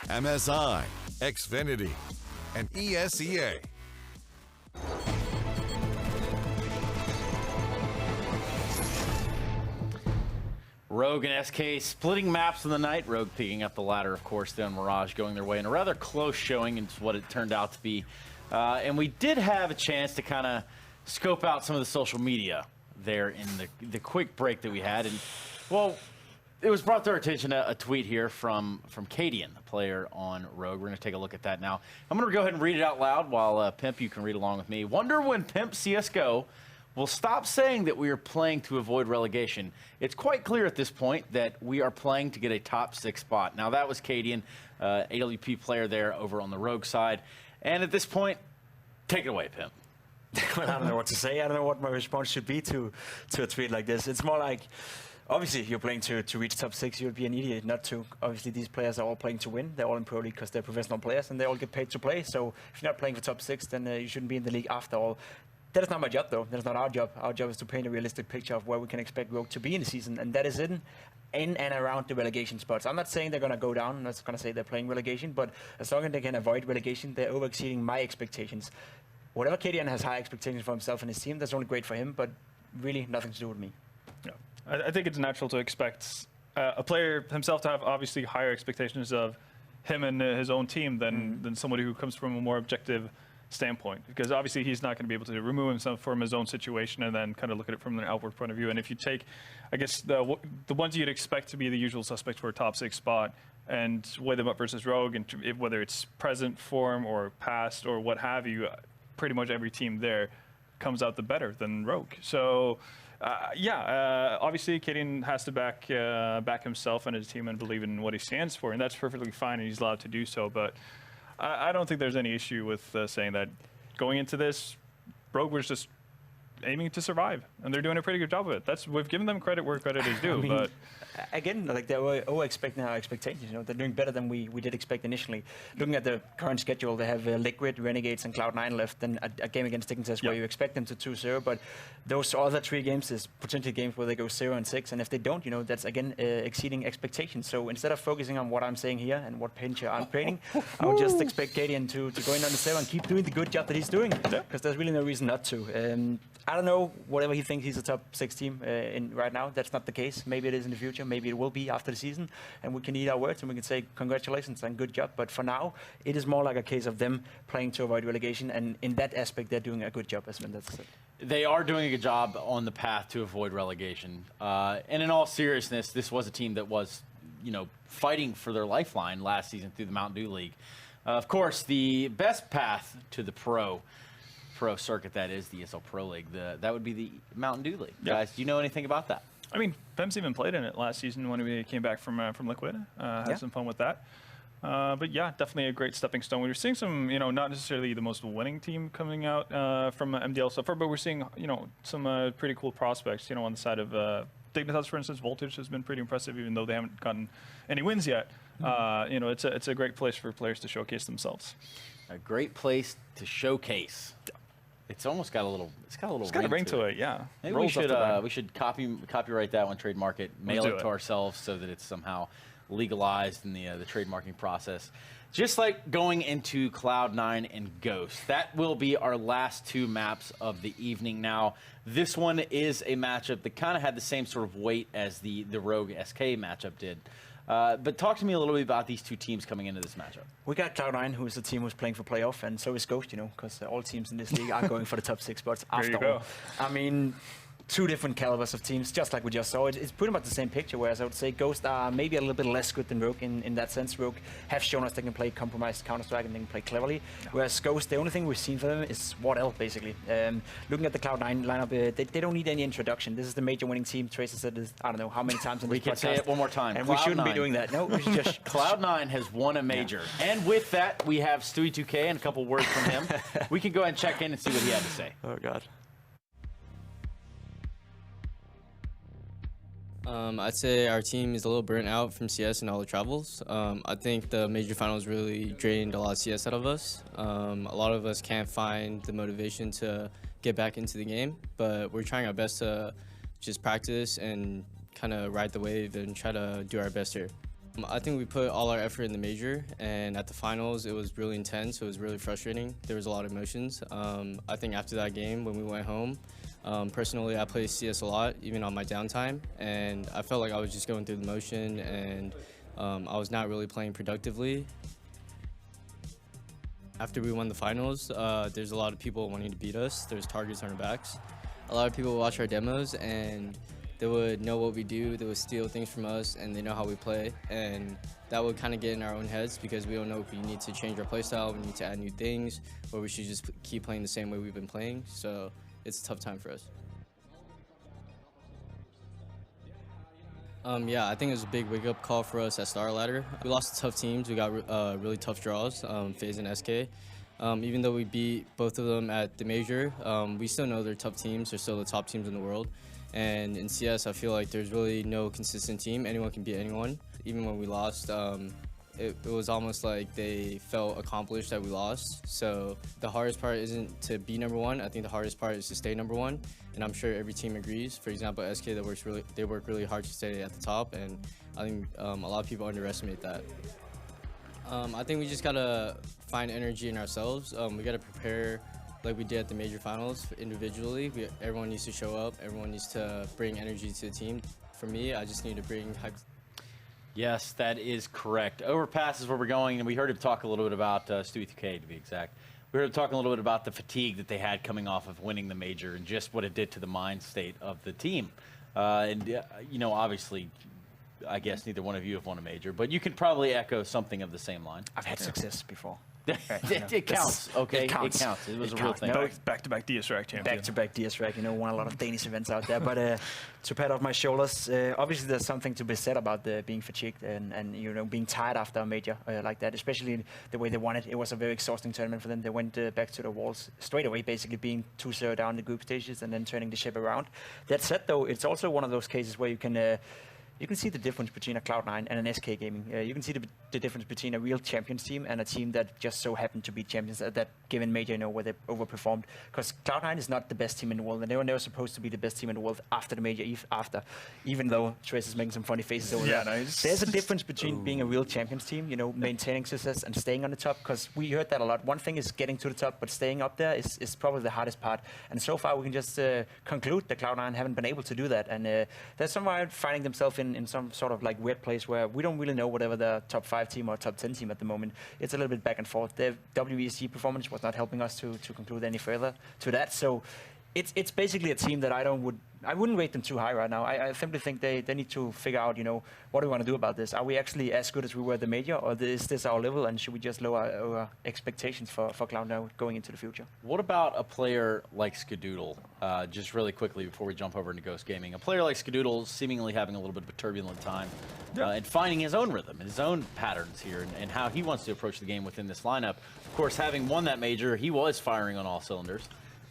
MSI, Xfinity, and ESEA. Rogue and SK splitting maps in the night. Rogue picking up the ladder, of course, then Mirage going their way in a rather close showing into what it turned out to be. And we did have a chance to kind of scope out some of the social media there in the quick break that we had. And, well, it was brought to our attention a tweet here from Cadian, a player on Rogue. We're going to take a look at that now. I'm going to go ahead and read it out loud while Pimp, you can read along with me. Wonder when Pimp CSGO will stop saying that we are playing to avoid relegation. It's quite clear at this point that we are playing to get a top 6 spot. Now, that was Cadian, AWP player there over on the Rogue side. And at this point, take it away, Pimp. Well, I don't know what to say. I don't know what my response should be to a tweet like this. It's more like, obviously, if you're playing to reach top 6, you would be an idiot not to. Obviously, these players are all playing to win. They're all in Pro League because they're professional players, and they all get paid to play. So if you're not playing for top 6, then you shouldn't be in the league after all. That is not my job, though. That is not our job. Our job is to paint a realistic picture of where we can expect Rogue to be in the season, and that is in and around the relegation spots. I'm not saying they're going to go down. I'm not going to say they're playing relegation, but as long as they can avoid relegation, they're over-exceeding my expectations. Whatever KDN has high expectations for himself and his team, that's only great for him, but really nothing to do with me. Yeah. I think it's natural to expect a player himself to have obviously higher expectations of him and his own team than somebody who comes from a more objective standpoint, because obviously he's not going to be able to remove himself from his own situation and then kind of look at it from an outward point of view. And if you take, I guess, the ones you'd expect to be the usual suspects for a top 6 spot and weigh them up versus Rogue, and whether it's present form or past or what have you, pretty much every team there comes out the better than Rogue. So obviously Cadian has to back himself and his team and believe in what he stands for, and that's perfectly fine, and he's allowed to do so. But I don't think there's any issue with saying that going into this, Rogue was just aiming to survive, and they're doing a pretty good job of it. We've given them credit where credit is due. I mean, but again, like they were over-expecting our expectations. You know, they're doing better than we did expect initially. Looking at the current schedule, they have Liquid, Renegades, and Cloud9 left, and a game against Dignitars where you expect them to 2-0. But those other 3 games is potentially games where they go 0-6, and if they don't, you know, that's again exceeding expectations. So instead of focusing on what I'm saying here and what Pincher I'm painting, I would just expect Cadian to go in on the 7 and keep doing the good job that he's doing, because there's really no reason not to. I don't know, whatever he thinks he's a top 6 team in right now, that's not the case. Maybe it is in the future, maybe it will be after the season, and we can eat our words and we can say congratulations and good job. But for now, it is more like a case of them playing to avoid relegation, and in that aspect, they're doing a good job, as Mendes said. They are doing a good job on the path to avoid relegation. And in all seriousness, this was a team that was, you know, fighting for their lifeline last season through the Mountain Dew League. Of course, the best path to the pro circuit, that is the ESL Pro League, that would be the Mountain Dew League. Yep. Guys, do you know anything about that? I mean, Pem's even played in it last season when we came back from Liquid. Had some fun with that. But yeah, definitely a great stepping stone. We're seeing some, you know, not necessarily the most winning team coming out from MDL so far, but we're seeing, you know, some pretty cool prospects, you know, on the side of Dignitas, for instance. Voltage has been pretty impressive, even though they haven't gotten any wins yet. You know, it's a great place for players to showcase themselves. A great place to showcase. It's almost got a little. It's got a ring to it. Yeah. Maybe we should copyright that one, trademark it, mail it to ourselves so that it's somehow legalized in the trademarking process. Just like going into Cloud9 and Ghost. That will be our last 2 maps of the evening. Now, this one is a matchup that kind of had the same sort of weight as the Rogue SK matchup did. But talk to me a little bit about these 2 teams coming into this matchup. We got Cloud9, who is the team who's playing for playoff, and so is Ghost, you know, because all teams in this league are going for the top 6 spots after all. I mean, 2 different calibers of teams, just like we just saw. It's pretty much the same picture, whereas I would say Ghost are maybe a little bit less good than Rogue in that sense. Rogue have shown us they can play compromised Counter-Strike and they can play cleverly, whereas Ghost, the only thing we've seen for them is Ward L, basically. Looking at the Cloud9 lineup, they don't need any introduction. This is the major winning team. Tracer said this, I don't know how many times in this podcast. We can say it one more time. And we shouldn't be doing that. No, we should just... Cloud9 has won a major. Yeah. And with that, we have Stewie2K and a couple words from him. We can go ahead and check in and see what he had to say. Oh, God. I'd say our team is a little burnt out from CS and all the travels. I think the major finals really drained a lot of CS out of us. A lot of us can't find the motivation to get back into the game, but we're trying our best to just practice and kind of ride the wave and try to do our best here. I think we put all our effort in the major, and at the finals, it was really intense. It was really frustrating. There was a lot of emotions. I think after that game, when we went home, personally, I played CS a lot, even on my downtime, and I felt like I was just going through the motion, and I was not really playing productively. After we won the finals, there's a lot of people wanting to beat us. There's targets on our backs. A lot of people watch our demos, and they would know what we do, they would steal things from us, and they know how we play. And that would kind of get in our own heads because we don't know if we need to change our play style, we need to add new things, or we should just keep playing the same way we've been playing. So it's a tough time for us. Yeah, I think it was a big wake-up call for us at Star Ladder. We lost to tough teams. We got really tough draws, FaZe and SK. Even though we beat both of them at the major, we still know they're tough teams. They're still the top teams in the world. And in CS, I feel like there's really no consistent team. Anyone can beat anyone. Even when we lost, it was almost like they felt accomplished that we lost. So the hardest part isn't to be number one. I think the hardest part is to stay number one. And I'm sure every team agrees. For example, SK, they work really hard to stay at the top. And I think a lot of people underestimate that. I think we just gotta find energy in ourselves. We gotta prepare like we did at the major finals individually. Everyone needs to show up. Everyone needs to bring energy to the team. For me, I just need to bring hype. Yes, that is correct. Overpass is where we're going, and we heard him talk a little bit about Stewie 2K, to be exact. We heard him talk a little bit about the fatigue that they had coming off of winning the major and just what it did to the mind state of the team. You know, obviously, I guess neither one of you have won a major, but you could probably echo something of the same line. I've had success before. It counts, okay? It counts. It was a real thing. Back-to-back DS-Rack champion. Back-to-back DS-Rack, you know, won a lot of Danish events out there. But to pat off my shoulders, obviously there's something to be said about being fatigued and you know, being tired after a major like that, especially the way they won it. It was a very exhausting tournament for them. They went back to the walls straight away, basically being 2-0 down the group stages and then turning the ship around. That said, though, it's also one of those cases where you can see the difference between a Cloud9 and an SK Gaming. You can see the difference between a real champions team and a team that just so happened to be champions at that given major, you know, where they overperformed. Because Cloud9 is not the best team in the world, and they were never supposed to be the best team in the world after the major, even though Trace is making some funny faces over there. Nice. There's a difference between being a real champions team, you know, maintaining success and staying on the top, because we heard that a lot. One thing is getting to the top, but staying up there is probably the hardest part. And so far, we can just conclude that Cloud9 haven't been able to do that. And they're somewhere finding themselves in some sort of like weird place where we don't really know whatever the top 5 team or top 10 team at the moment. It's a little bit back and forth. Their WEC performance was not helping us to conclude any further to that. So it's basically a team that I wouldn't rate them too high right now. I simply think they need to figure out, you know, what do we want to do about this? Are we actually as good as we were at the major, or is this our level, and should we just lower our expectations for Cloud9 going into the future? What about a player like Skadoodle? Just really quickly before we jump over into Ghost Gaming. A player like Skadoodle seemingly having a little bit of a turbulent time and finding his own rhythm and his own patterns here and how he wants to approach the game within this lineup. Of course, having won that major, he was firing on all cylinders.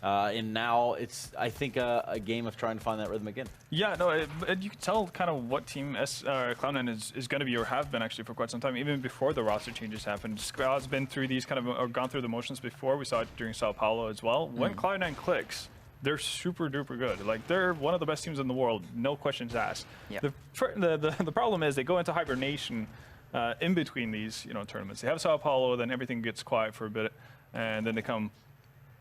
And now it's, I think, a game of trying to find that rhythm again. Yeah, no, you can tell kind of what team Cloud9 is going to be, or have been actually for quite some time, even before the roster changes happened. Squad's been through these kind of, or gone through the motions before. We saw it during Sao Paulo as well. When Cloud9 clicks, they're super duper good. Like, they're one of the best teams in the world, no questions asked. Yep. The problem is they go into hibernation in between these, you know, tournaments. They have Sao Paulo, then everything gets quiet for a bit, and then they come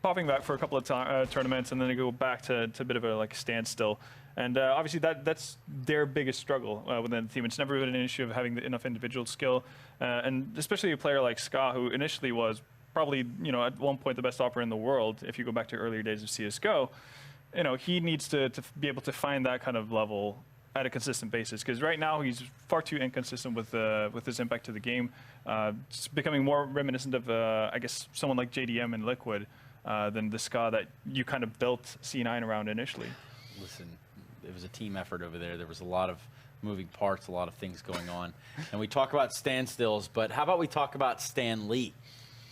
popping back for a couple of tournaments, and then they go back to a bit of a like standstill. And obviously that's their biggest struggle within the team. It's never been an issue of having enough individual skill, and especially a player like Ska, who initially was probably, you know, at one point the best operator in the world. If you go back to earlier days of CS:GO, you know, he needs to be able to find that kind of level at a consistent basis, because right now he's far too inconsistent with his impact to the game. It's becoming more reminiscent of I guess someone like JDM and Liquid. Than the Ska that you kind of built C9 around initially. Listen, it was a team effort over there. There was a lot of moving parts, a lot of things going on. And we talk about standstills, but how about we talk about Stan Lee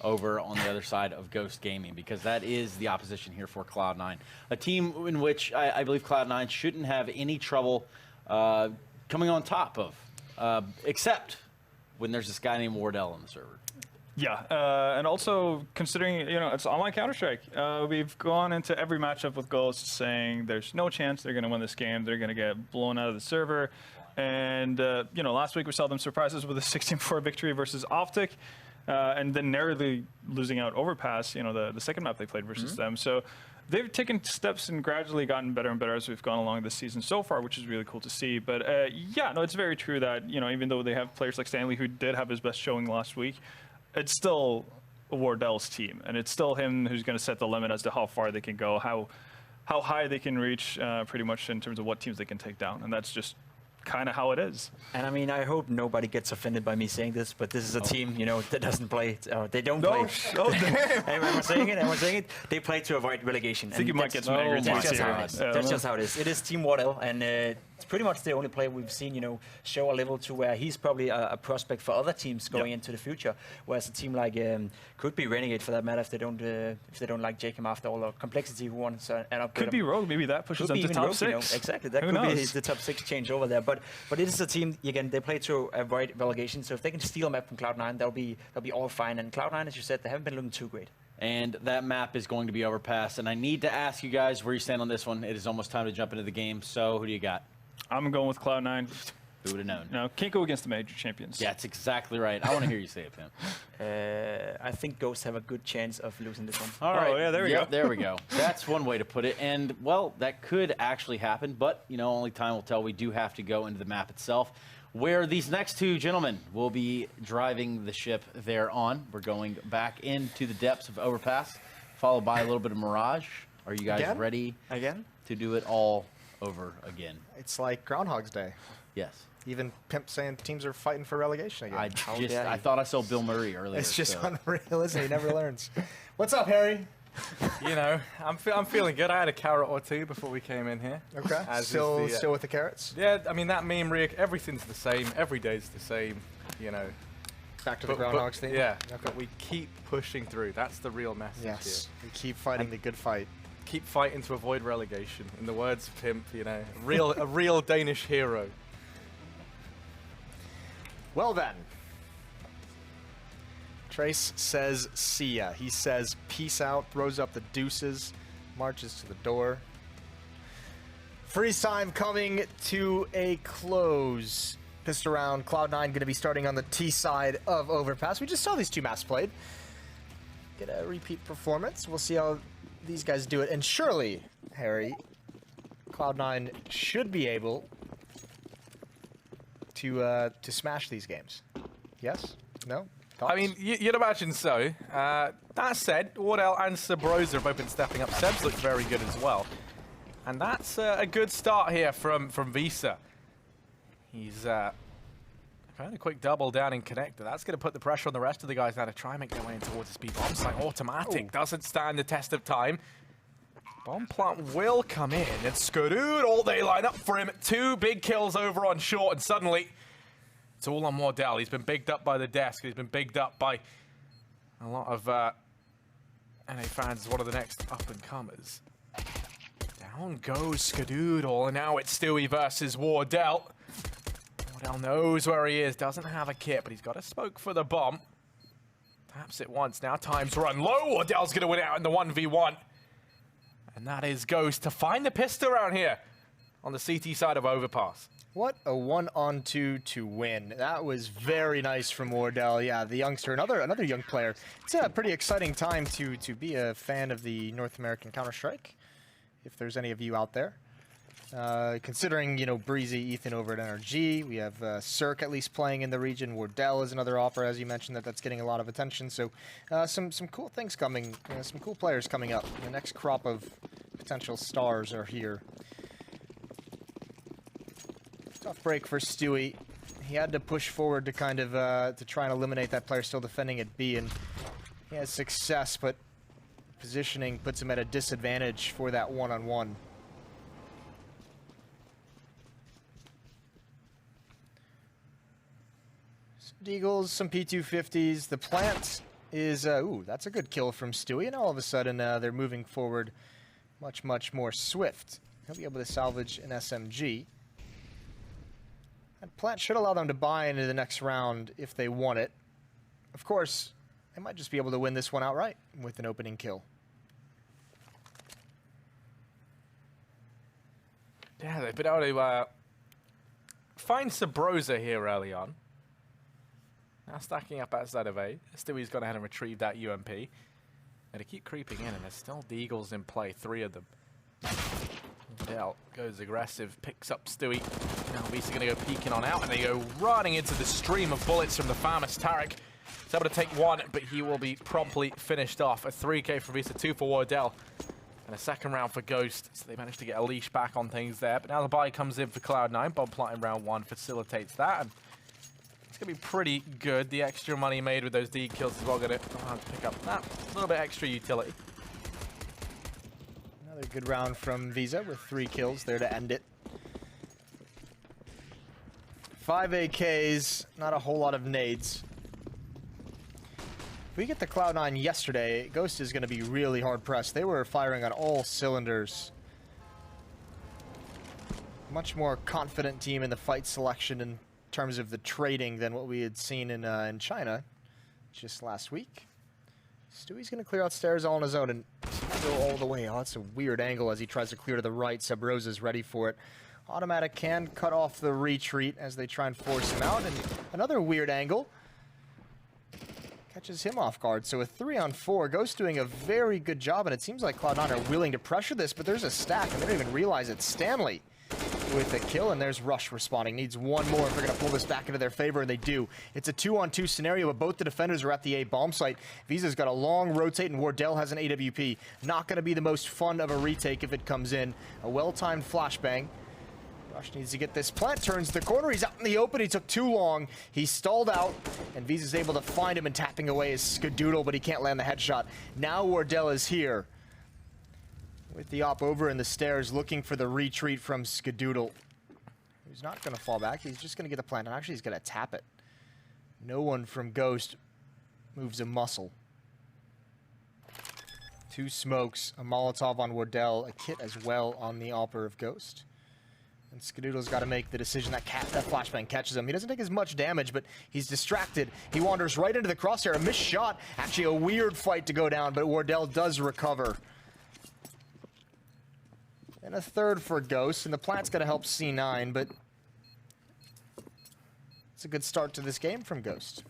over on the other side of Ghost Gaming, because that is the opposition here for Cloud9. A team in which I believe Cloud9 shouldn't have any trouble coming on top of, except when there's this guy named Wardell on the server. Yeah, and also considering, you know, it's online Counter-Strike. We've gone into every matchup with Ghost saying there's no chance they're going to win this game. They're going to get blown out of the server. And, you know, last week we saw them surprise us with a 16-4 victory versus Optic, and then narrowly losing out Overpass, you know, the second map they played versus them. So they've taken steps and gradually gotten better and better as we've gone along this season so far, which is really cool to see. But yeah, no, it's very true that, you know, even though they have players like Stanley who did have his best showing last week, it's still Wardell's team, and it's still him who's going to set the limit as to how far they can go, how high they can reach, pretty much in terms of what teams they can take down, and that's just kind of how it is. And I mean, I hope nobody gets offended by me saying this, but this is a team, you know, that doesn't play. They don't play. Oh, damn. Everyone's saying it. Everyone's saying it. They play to avoid relegation. I think you might get some angry That's tweets just how here. it is. That's just how it is. It is Team Wardell, and it's pretty much the only player we've seen, you know, show a level to where he's probably a prospect for other teams going into the future. Whereas a team like could be Renegade for that matter if they don't like Jacob after all the complexity who wants an upgrade. Could be Rogue. Maybe that pushes them to top 6. You know, exactly. That Who could be knows? the top 6 change over there. But it is a team, again, they play to avoid relegation. So if they can steal a map from Cloud9, they'll be all fine. And Cloud9, as you said, they haven't been looking too great. And that map is going to be Overpass. And I need to ask you guys where you stand on this one. It is almost time to jump into the game. So who do you got? I'm going with Cloud9. Who would have known? No, can't go against the major champions. Yeah, that's exactly right. I want to hear you say it, Pim. I think Ghosts have a good chance of losing this one. All right. yeah, there we Yep, go. There we go. That's one way to put it. And, well, that could actually happen. But, you know, only time will tell. We do have to go into the map itself, where these next two gentlemen will be driving the ship there on. We're going back into the depths of Overpass, followed by a little bit of Mirage. Are you guys ready Again? to do it all over again? It's like Groundhog's Day. Yes. Even Pimp saying teams are fighting for relegation again. I thought I saw Bill Murray earlier. It's just so. unreal, isn't it? He never learns. What's up, Harry? You know, I'm feeling good. I had a carrot or two before we came in here. Okay. Still with the carrots? Yeah, I mean, that meme, Rick, everything's the same. Every day's the same, you know. Back to the Groundhogs thing? Yeah, Okay. but we keep pushing through. That's the real message Yes. We keep fighting the good fight. here. Keep fighting to avoid relegation. In the words of Pimp, you know, a real Danish hero. Well then. Trace says see ya. He says peace out, throws up the deuces, marches to the door. Freeze time coming to a close. Pissed around, Cloud9 going to be starting on the T side of Overpass. We just saw these two maps played. Get a repeat performance. We'll see how these guys do it. And surely, Harry, Cloud9 should be able to smash these games. Yes? No? Thoughts? I mean, you'd imagine so. That said, Wardell and Sabrosa have both been stepping up. Seb's looked very good as well. And that's a good start here from Visa. He's kind of quick double down in connector. That's going to put the pressure on the rest of the guys now to try and make their way in towards the speed bomb site. Automatic doesn't stand the test of time. Bomb plant will come in, and Skadood all day line up for him. 2 big kills over on short, and suddenly it's all on Wardell. He's been bigged up by the desk. He's been bigged up by a lot of NA fans as one of the next up-and-comers. Down goes Skadoodle, and now it's Stewie versus Wardell. Wardell knows where he is, doesn't have a kit, but he's got a smoke for the bomb. Taps it once, now time's run low. Wardell's going to win out in the 1v1. And that is Ghost to find the pistol around here on the CT side of Overpass. What a 1-on-2 to win. That was very nice from Wardell. Yeah, the youngster, another young player. It's a pretty exciting time to be a fan of the North American Counter-Strike, if there's any of you out there. Considering, you know, Breezy, Ethan over at NRG, we have Cirque at least playing in the region. Wardell is another offer, as you mentioned, that's getting a lot of attention. So some cool things coming, some cool players coming up. The next crop of potential stars are here. Tough break for Stewie. He had to push forward to kind of to try and eliminate that player still defending at B, and he has success, but positioning puts him at a disadvantage for that one-on-one. Deagles, some P250s. The plant is, ooh, that's a good kill from Stewie, and all of a sudden they're moving forward much, much more swift. He'll be able to salvage an SMG. That plant should allow them to buy into the next round if they want it. Of course, they might just be able to win this one outright with an opening kill. Yeah, they've been able to find Sabrosa here early on. Now stacking up outside of A. Stewie's gone ahead and retrieved that UMP. And to keep creeping in, and there's still Deagles in play, 3 of them. Dell goes aggressive, picks up Stewie. Now Visa going to go peeking on out, and they go running into the stream of bullets from the famous Tarek. He's able to take 1, but he will be promptly finished off. A 3K for Visa, 2 for Wardell. And a second round for Ghost, so they managed to get a leash back on things there. But now the buy comes in for Cloud9. Bomb plot in round 1 facilitates that. And it's going to be pretty good. The extra money made with those D kills is well going to pick up that little bit extra utility. Another good round from Visa with 3 kills there to end it. 5 AKs, not a whole lot of nades. If we get the Cloud9 yesterday, Ghost is going to be really hard pressed. They were firing on all cylinders. Much more confident team in the fight selection in terms of the trading than what we had seen in China just last week. Stewie's going to clear out stairs all on his own and go all the way. Oh, that's a weird angle as he tries to clear to the right. Sabrosa's ready for it. Automatic can cut off the retreat as they try and force him out. And another weird angle. Catches him off guard. So a 3-on-4. Ghost doing a very good job, and it seems like Cloud9 are willing to pressure this, but there's a stack, and they don't even realize it's Stanley with a kill, and there's Rush responding. Needs 1 more if they're going to pull this back into their favor, and they do. It's a 2-on-2 scenario, but both the defenders are at the A bomb site. Visa's got a long rotate, and Wardell has an AWP. Not going to be the most fun of a retake if it comes in. A well-timed flashbang. Rush needs to get this plant, turns the corner, he's out in the open, he took too long, he stalled out, and Visa's able to find him and tapping away his Skadoodle, but he can't land the headshot. Now Wardell is here, with the op over in the stairs, looking for the retreat from Skadoodle. He's not going to fall back, he's just going to get the plant, and actually he's going to tap it. No one from Ghost moves a muscle. 2 smokes, a Molotov on Wardell, a kit as well on the Alper of Ghost. And Skadoodle's got to make the decision. That flashbang catches him. He doesn't take as much damage, but he's distracted. He wanders right into the crosshair. A missed shot. Actually, a weird fight to go down, but Wardell does recover. And a 3rd for Ghost, and the plant's got to help C9, but it's a good start to this game from Ghost.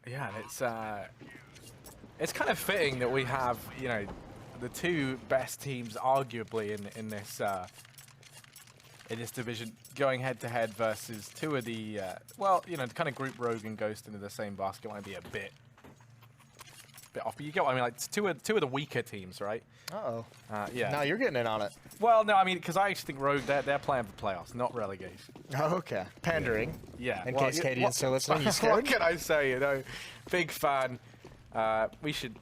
Yeah, it's kind of fitting that we have, you know, the 2 best teams, arguably, in this division, going head-to-head versus 2 of the, well, you know, kind of group Rogue and Ghost into the same basket might be a bit off. But you get what I mean, like, it's two of the weaker teams, right? Uh-oh. Yeah. Now you're getting in on it. Well, no, I mean, because I actually think Rogue, they're playing for playoffs, not relegation. Oh, okay. Pandering. Yeah. In case Cadian's still listening, you scared? What can I say, you know? Big fan. We should...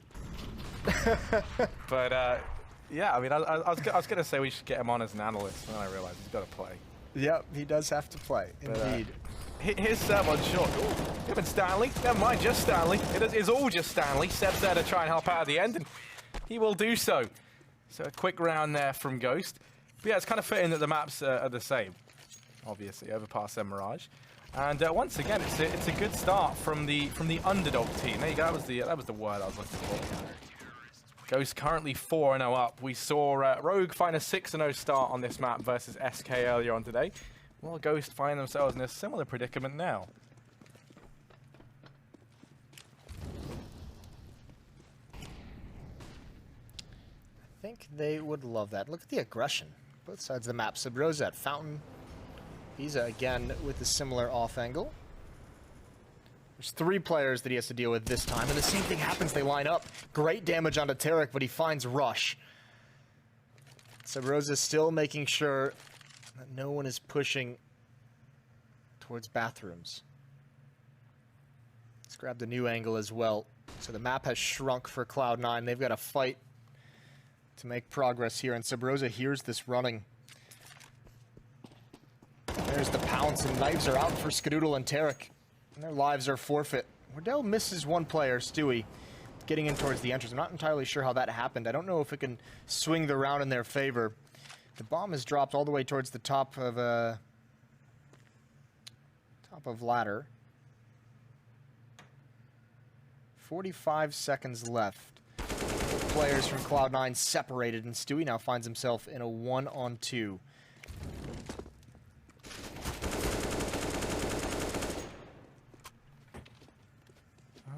but yeah, I mean, I was going to say we should get him on as an analyst, and then I realized he's got to play. Yep, he does have to play, indeed. Here's Seb on short. Him and Stanley. Never mind, just Stanley. It's all just Stanley. Seb's there to try and help out at the end, and he will do so. So a quick round there from Ghost. But yeah, it's kind of fitting that the maps are the same. Obviously, Overpass and Mirage. And once again, it's a good start from the underdog team. There you go. That was the word I was looking for. Ghost currently 4-0 up. We saw Rogue find a 6-0 start on this map versus SK earlier on today. Well, Ghost find themselves in a similar predicament now. I think they would love that. Look at the aggression. Both sides of the map. Sabrosa at Fountain. Visa again with a similar off angle. There's 3 players that he has to deal with this time, and the same thing happens. They line up. Great damage onto Tarek, but he finds Rush. Sabrosa still making sure that no one is pushing towards bathrooms. Let's grab the new angle as well. So the map has shrunk for Cloud9. They've got to fight to make progress here, and Sabrosa hears this running. There's the pounce, and knives are out for Skadoodle and Tarek. And their lives are forfeit. Wardell misses 1 player, Stewie, getting in towards the entrance. I'm not entirely sure how that happened. I don't know if it can swing the round in their favor. The bomb is dropped all the way towards the top of ladder. 45 seconds left. Players from Cloud9 separated, and Stewie now finds himself in a 1-on-2.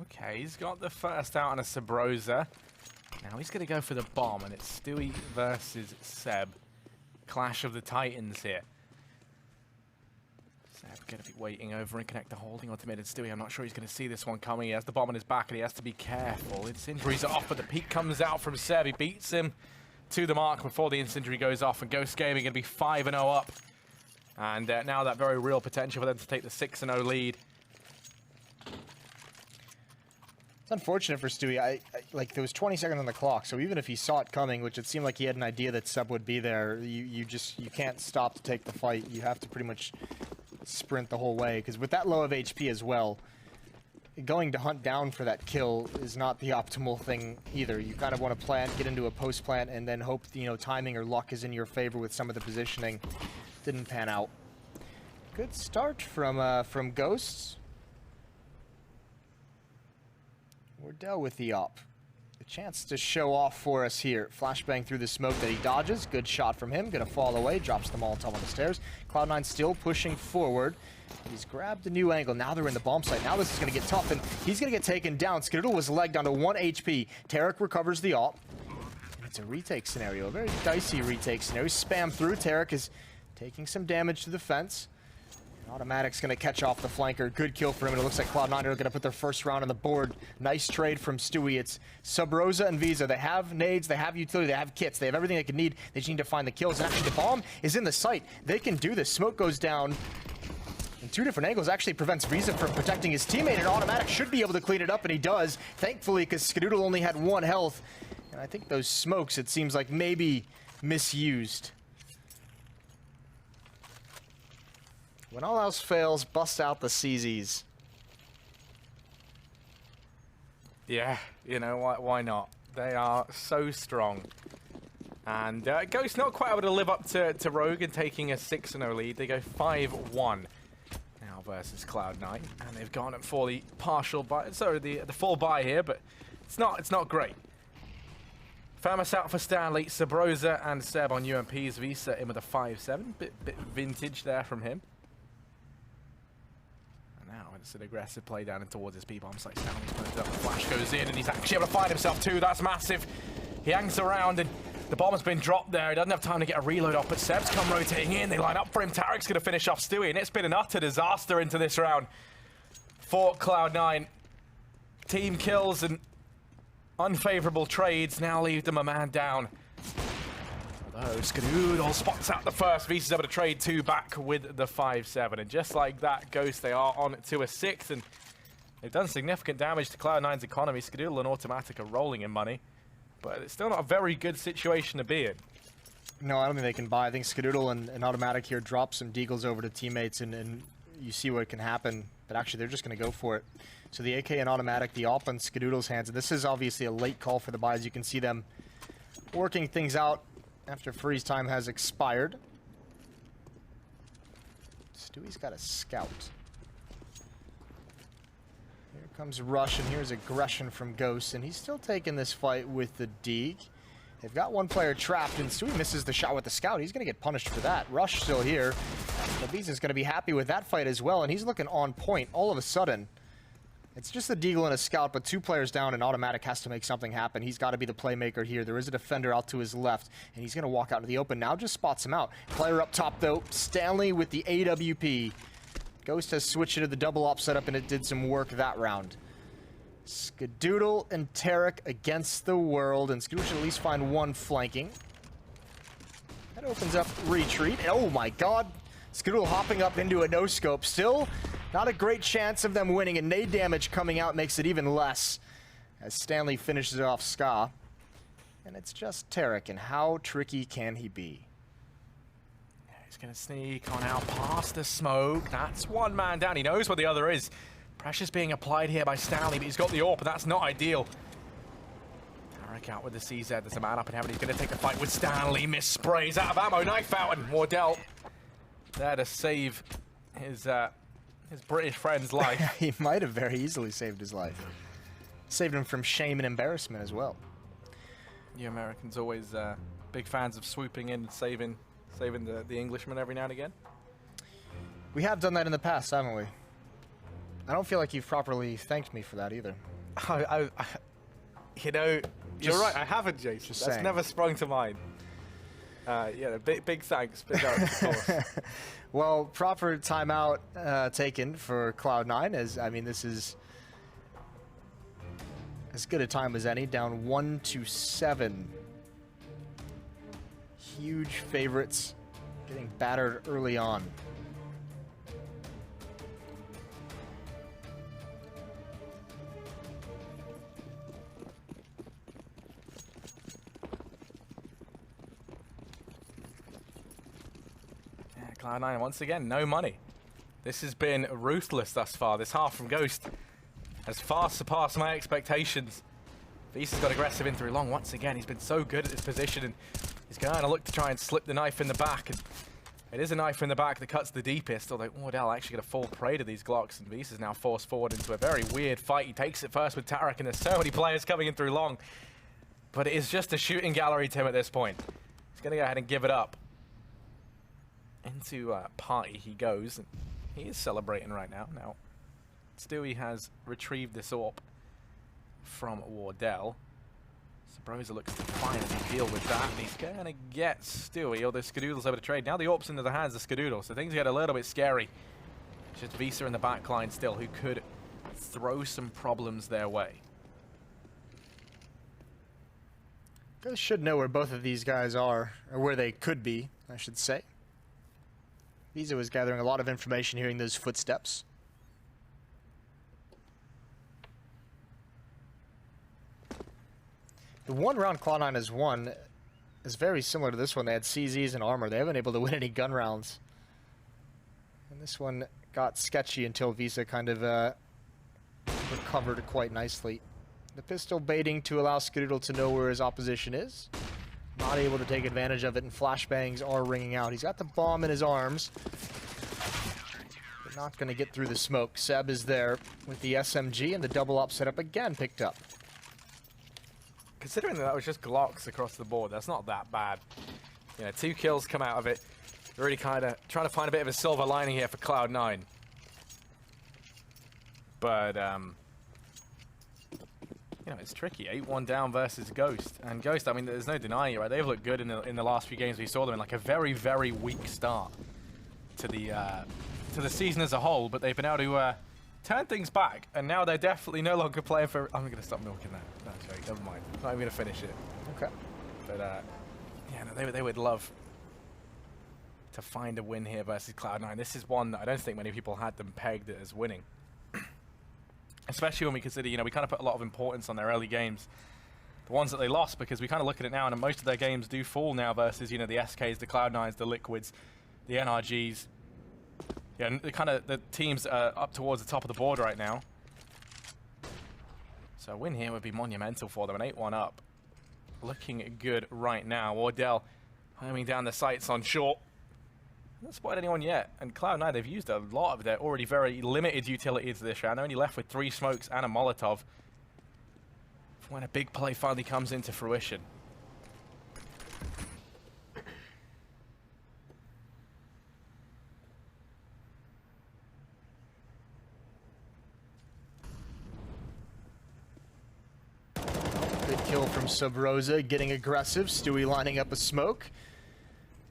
Okay, he's got the first out on a Sabrosa. Now he's going to go for the bomb, and it's Stewie versus Seb. Clash of the Titans here. Seb going to be waiting over and connect the holding onto mid, and Stewie, I'm not sure he's going to see this one coming. He has the bomb on his back, and he has to be careful. His injuries are off, but the peak comes out from Seb. He beats him to the mark before the incendiary goes off, and Ghost Gaming going to be 5-0 up. And now that very real potential for them to take the 6-0 lead. It's unfortunate for Stewie. Like, there was 20 seconds on the clock, so even if he saw it coming, which it seemed like he had an idea that Seb would be there, you can't stop to take the fight. You have to pretty much sprint the whole way, because with that low of HP as well, going to hunt down for that kill is not the optimal thing either. You kind of want to plant, get into a post plant, and then hope, you know, timing or luck is in your favor with some of the positioning. Didn't pan out. Good start from Ghosts. Wardell with the up. A chance to show off for us here. Flashbang through the smoke that he dodges. Good shot from him. Gonna fall away. Drops the Molotov on the stairs. Cloud9 still pushing forward. He's grabbed a new angle. Now they're in the bomb site. Now this is gonna get tough, and he's gonna get taken down. Skidoodle was legged down to 1 HP. Tarek recovers the op. And it's a retake scenario. A very dicey retake scenario. Spam through. Tarek is taking some damage to the fence. Automatic's going to catch off the flanker. Good kill for him, and it looks like Cloud9 are going to put their first round on the board. Nice trade from Stewie. It's Sabrosa and Visa. They have nades, they have utility, they have kits, they have everything they can need. They just need to find the kills, and actually the bomb is in the site. They can do this. Smoke goes down in 2 different angles. Actually prevents Visa from protecting his teammate, and Automatic should be able to clean it up, and he does. Thankfully, because Skidoodle only had 1 health. And I think those smokes, it seems like, maybe misused. When all else fails, bust out the CZs. Yeah, you know, why not? They are so strong. And Ghost not quite able to live up to Rogue and taking a 6-0 lead. They go 5-1 now versus Cloud9. And they've gone up for the partial buy, sorry, the full buy here, but it's not great. Famas out for Stanley, Sabrosa and Seb on UMPs. Visa in with a 5-7. Bit vintage there from him. Now it's an aggressive play down and towards his B-bomb site. Stanley's put it up, the flash goes in, and he's actually able to find himself too. That's massive. He hangs around, and the bomb has been dropped there. He doesn't have time to get a reload off, but Seb's come rotating in. They line up for him. Tarek's going to finish off Stewie, and it's been an utter disaster into this round for Cloud9. Team kills and unfavorable trades now leave them a man down. Although Skidoodle spots out the first. Visa's able to trade 2 back with the 5-7. And just like that, Ghost, they are on to a 6. And they've done significant damage to Cloud9's economy. Skidoodle and Automatic are rolling in money. But it's still not a very good situation to be in. No, I don't think they can buy. I think Skidoodle and Automatic here drop some deagles over to teammates, and you see what can happen. But actually, they're just going to go for it. So the AK and Automatic, the op on Skidoodle's hands. And this is obviously a late call for the buys. You can see them working things out after freeze time has expired. Stewie's got a scout. Here comes Rush, and here's aggression from Ghost, and he's still taking this fight with the Deeg. They've got 1 player trapped, and Stewie misses the shot with the scout. He's going to get punished for that. Rush still here. Labiza's going to be happy with that fight as well, and he's looking on point all of a sudden. It's just a Deagle and a scout, but 2 players down, and Automatic has to make something happen. He's got to be the playmaker here. There is a defender out to his left, and he's going to walk out into the open. Now just spots him out. Player up top, though. Stanley with the AWP. Ghost has switched into the double op setup, and it did some work that round. Skidoodle and Tarek against the world, and Skidoodle should at least find 1 flanking. That opens up retreat. Oh my god. Skidoodle hopping up into a no-scope. Still not a great chance of them winning, and nade damage coming out makes it even less as Stanley finishes it off Ska. And it's just Tarek, and how tricky can he be? Yeah, he's going to sneak on out past the smoke. That's 1 man down. He knows where the other is. Pressure's being applied here by Stanley, but he's got the AWP, but that's not ideal. Tarek out with the CZ. There's a man up in heaven. He's going to take a fight with Stanley. Miss sprays out of ammo. Knife out, and Wardell there to save his British friend's life. He might have very easily saved his life. Saved him from shame and embarrassment as well. You Americans always big fans of swooping in and saving the Englishman every now and again. We have done that in the past, haven't we? I don't feel like you've properly thanked me for that either. You know, you're right. I haven't, Jason. That's saying. never sprung to mind. Yeah, big thanks. Big thanks, of course. Well, proper timeout taken for Cloud9. As I mean, this is as good a time as any. Down 1-7. Huge favorites, getting battered early on. Cloud9 once again, no money. This has been ruthless thus far. This half from Ghost has far surpassed my expectations. Visa's got aggressive in through long once again. He's been so good at this position, and he's going to look to try and slip the knife in the back. And it is a knife in the back that cuts the deepest, although Wardell actually going to fall prey to these Glocks, and Visa's now forced forward into a very weird fight. He takes it first with Tarek, and there's so many players coming in through long. But it is just a shooting gallery to him at this point. He's going to go ahead and give it up. Into party he goes, and he is celebrating right now. Now, Stewie has retrieved this AWP from Wardell. Sabrosa looks to finally deal with that, and he's going to get Stewie, although Skadoodle's over to trade. Now the AWP's into the hands of Skadoodle, so things get a little bit scary. It's just Visa in the back line still, who could throw some problems their way. Guys should know where both of these guys are, or where they could be, I should say. Visa was gathering a lot of information hearing those footsteps. The one round Cloud9 has won is very similar to this one. They had CZs and armor. They haven't been able to win any gun rounds. And this one got sketchy until Visa kind of recovered quite nicely. The pistol baiting to allow Skadoodle to know where his opposition is. Not able to take advantage of it, and flashbangs are ringing out. He's got the bomb in his arms, but not going to get through the smoke. Seb is there with the SMG, and the double up setup again picked up. Considering that was just Glocks across the board, that's not that bad. You know, 2 kills come out of it. Really kind of trying to find a bit of a silver lining here for Cloud9. But, you know, it's tricky. 8-1 down versus Ghost. And Ghost, I mean, there's no denying it, right? They've looked good in the last few games. We saw them in like a very, very weak start to the season as a whole, but they've been able to turn things back, and now they're definitely no longer playing for... I'm going to stop milking that. No, sorry, never mind. Not even going to finish it. Okay. But, yeah, no, they would love to find a win here versus Cloud9. This is one that I don't think many people had them pegged as winning. Especially when we consider, you know, we kind of put a lot of importance on their early games. The ones that they lost, because we kind of look at it now, and most of their games do fall now versus, you know, the SKs, the Cloud9s, the Liquids, the NRGs. Yeah, and the teams up towards the top of the board right now. So a win here would be monumental for them, an 8-1 up. Looking good right now. Wardell homing down the sights on short. Not spotted anyone yet, and Cloud9, they've used a lot of their already very limited utility into this round. They're only left with 3 smokes and a Molotov for when a big play finally comes into fruition. Good kill from Sabrosa, getting aggressive. Stewie lining up a smoke.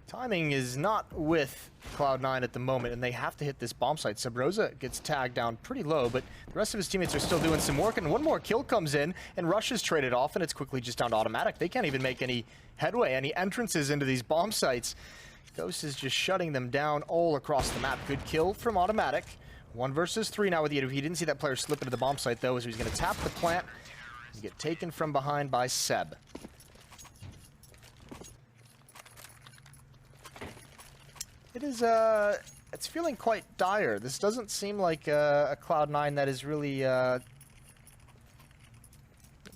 Timing is not with Cloud9 at the moment, and they have to hit this bomb site. Sabrosa gets tagged down pretty low, but the rest of his teammates are still doing some work, and one more kill comes in, and Rush is traded off, and it's quickly just down to automatic. They can't even make any headway, any entrances into these bomb sites. Ghost is just shutting them down all across the map. Good kill from automatic. 1 versus 3 now with Edo. He didn't see that player slip into the bomb site, though, as he was going to tap the plant and get taken from behind by Seb. It is, it's feeling quite dire. This doesn't seem like a Cloud9 that is really,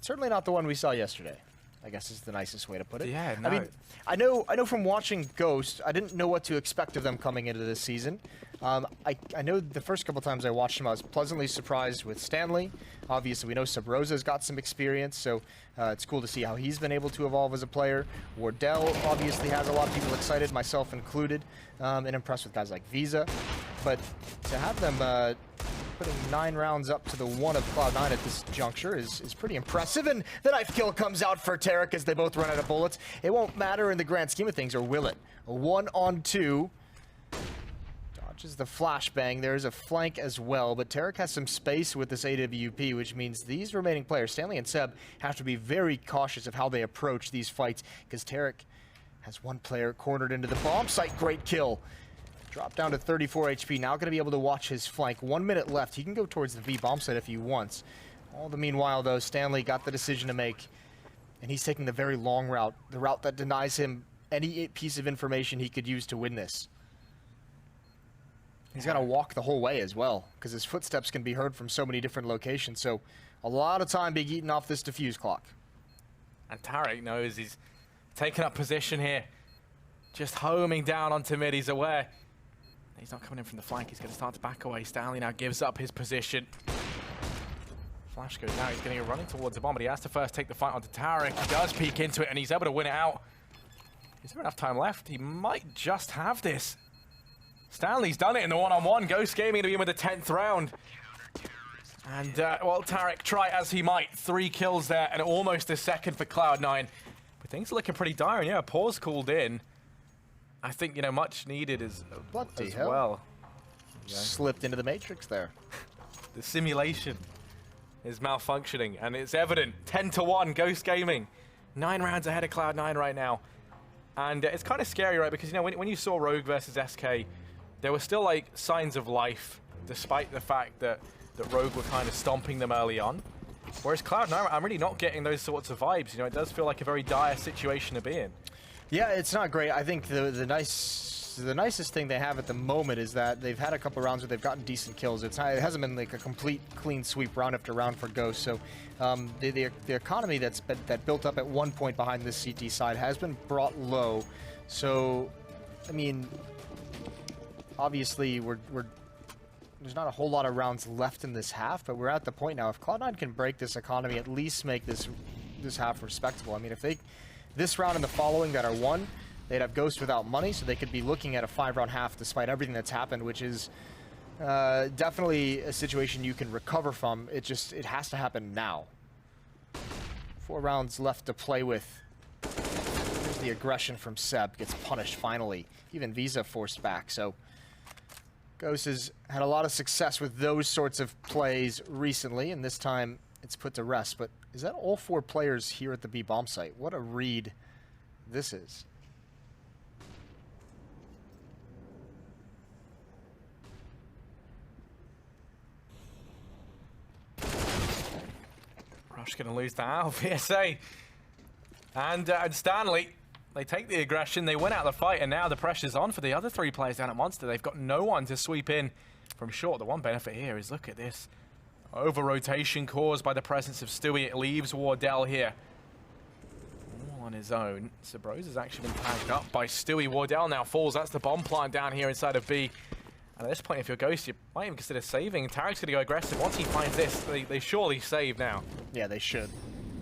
certainly not the one we saw yesterday, I guess is the nicest way to put it. Yeah, no. I mean, I know from watching Ghost, I didn't know what to expect of them coming into this season. I know the first couple times I watched them, I was pleasantly surprised with Stanley. Obviously, we know Sabrosa's got some experience, so it's cool to see how he's been able to evolve as a player. Wardell obviously has a lot of people excited, myself included, and impressed with guys like Visa. But to have them putting 9 rounds up to the 1 of Cloud9 at this juncture is pretty impressive. And the knife kill comes out for Tarek as they both run out of bullets. It won't matter in the grand scheme of things, or will it? A 1-on-2. Dodges the flashbang. There's a flank as well, but Tarek has some space with this AWP, which means these remaining players, Stanley and Seb, have to be very cautious of how they approach these fights, because Tarek has one player cornered into the bomb site. Great kill. Drop down to 34 HP. Now going to be able to watch his flank. 1 minute left. He can go towards the V bomb site if he wants. All the meanwhile, though, Stanley got the decision to make, and he's taking the very long route, the route that denies him any piece of information he could use to win this. He's got to walk the whole way as well, because his footsteps can be heard from so many different locations. So a lot of time being eaten off this defuse clock. And Tarek knows he's taking up position here. Just homing down onto mid. He's aware he's not coming in from the flank. He's going to start to back away. Stanley now gives up his position. Flash goes now. He's going to go running towards the bomb, but he has to first take the fight onto Tarek. He does peek into it, and he's able to win it out. Is there enough time left? He might just have this. Stanley's done it in the one-on-one. Ghost Gaming to be in with the 10th round. And, well, Tarek, try as he might. 3 kills there, and almost a second for Cloud9. But things are looking pretty dire, and yeah, a pause called in. I think, you know, much needed as well. Yeah. Slipped into the matrix there. The simulation is malfunctioning, and it's evident. 10-1, Ghost Gaming. 9 rounds ahead of Cloud9 right now. And it's kind of scary, right? Because, you know, when you saw Rogue versus SK, there were still, like, signs of life, despite the fact that Rogue were kind of stomping them early on. Whereas Cloud9, I'm really not getting those sorts of vibes. You know, it does feel like a very dire situation to be in. Yeah, it's not great. I think the nicest thing they have at the moment is that they've had a couple rounds where they've gotten decent kills. It hasn't been like a complete clean sweep round after round for Ghost. So the economy that built up at one point behind this CT side has been brought low. So, I mean, obviously there's not a whole lot of rounds left in this half, but we're at the point now. If Cloud9 can break this economy, at least make this half respectable. I mean, if this round and the following that are won, they'd have Ghost without money, so they could be looking at a 5-round half despite everything that's happened, which is definitely a situation you can recover from. It has to happen now. 4 rounds left to play with. Here's the aggression from Seb, gets punished finally. Even Visa forced back, so Ghost has had a lot of success with those sorts of plays recently, and this time it's put to rest. But is that all 4 players here at the B bomb site? What a read this is. Rush going to lose that out, PSA. And Stanley, they take the aggression, they win out the fight, and now the pressure's on for the other 3 players down at Monster. They've got no one to sweep in from short. The one benefit here is, look at this. Over-rotation caused by the presence of Stewie. It leaves Wardell here all on his own. So Bros has actually been tagged up by Stewie. Wardell now falls. That's the bomb plant down here inside of B. And at this point, if you're Ghost, you might even consider saving. Tarek's going to go aggressive. Once he finds this, they surely save now. Yeah, they should.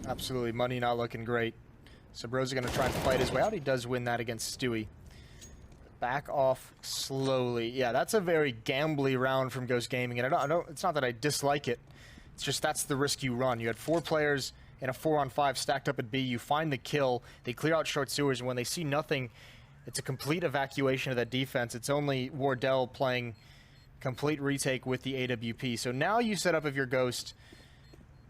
Absolutely. Money not looking great. So Bros are going to try and fight his way out. He does win that against Stewie. Back off slowly. Yeah, that's a very gambly round from Ghost Gaming, and I don't, it's not that I dislike it. It's just that's the risk you run. You had 4 players in a 4-on-5 stacked up at B. You find the kill. They clear out short sewers, and when they see nothing, it's a complete evacuation of that defense. It's only Wardell playing complete retake with the AWP. So now you set up if you're Ghost.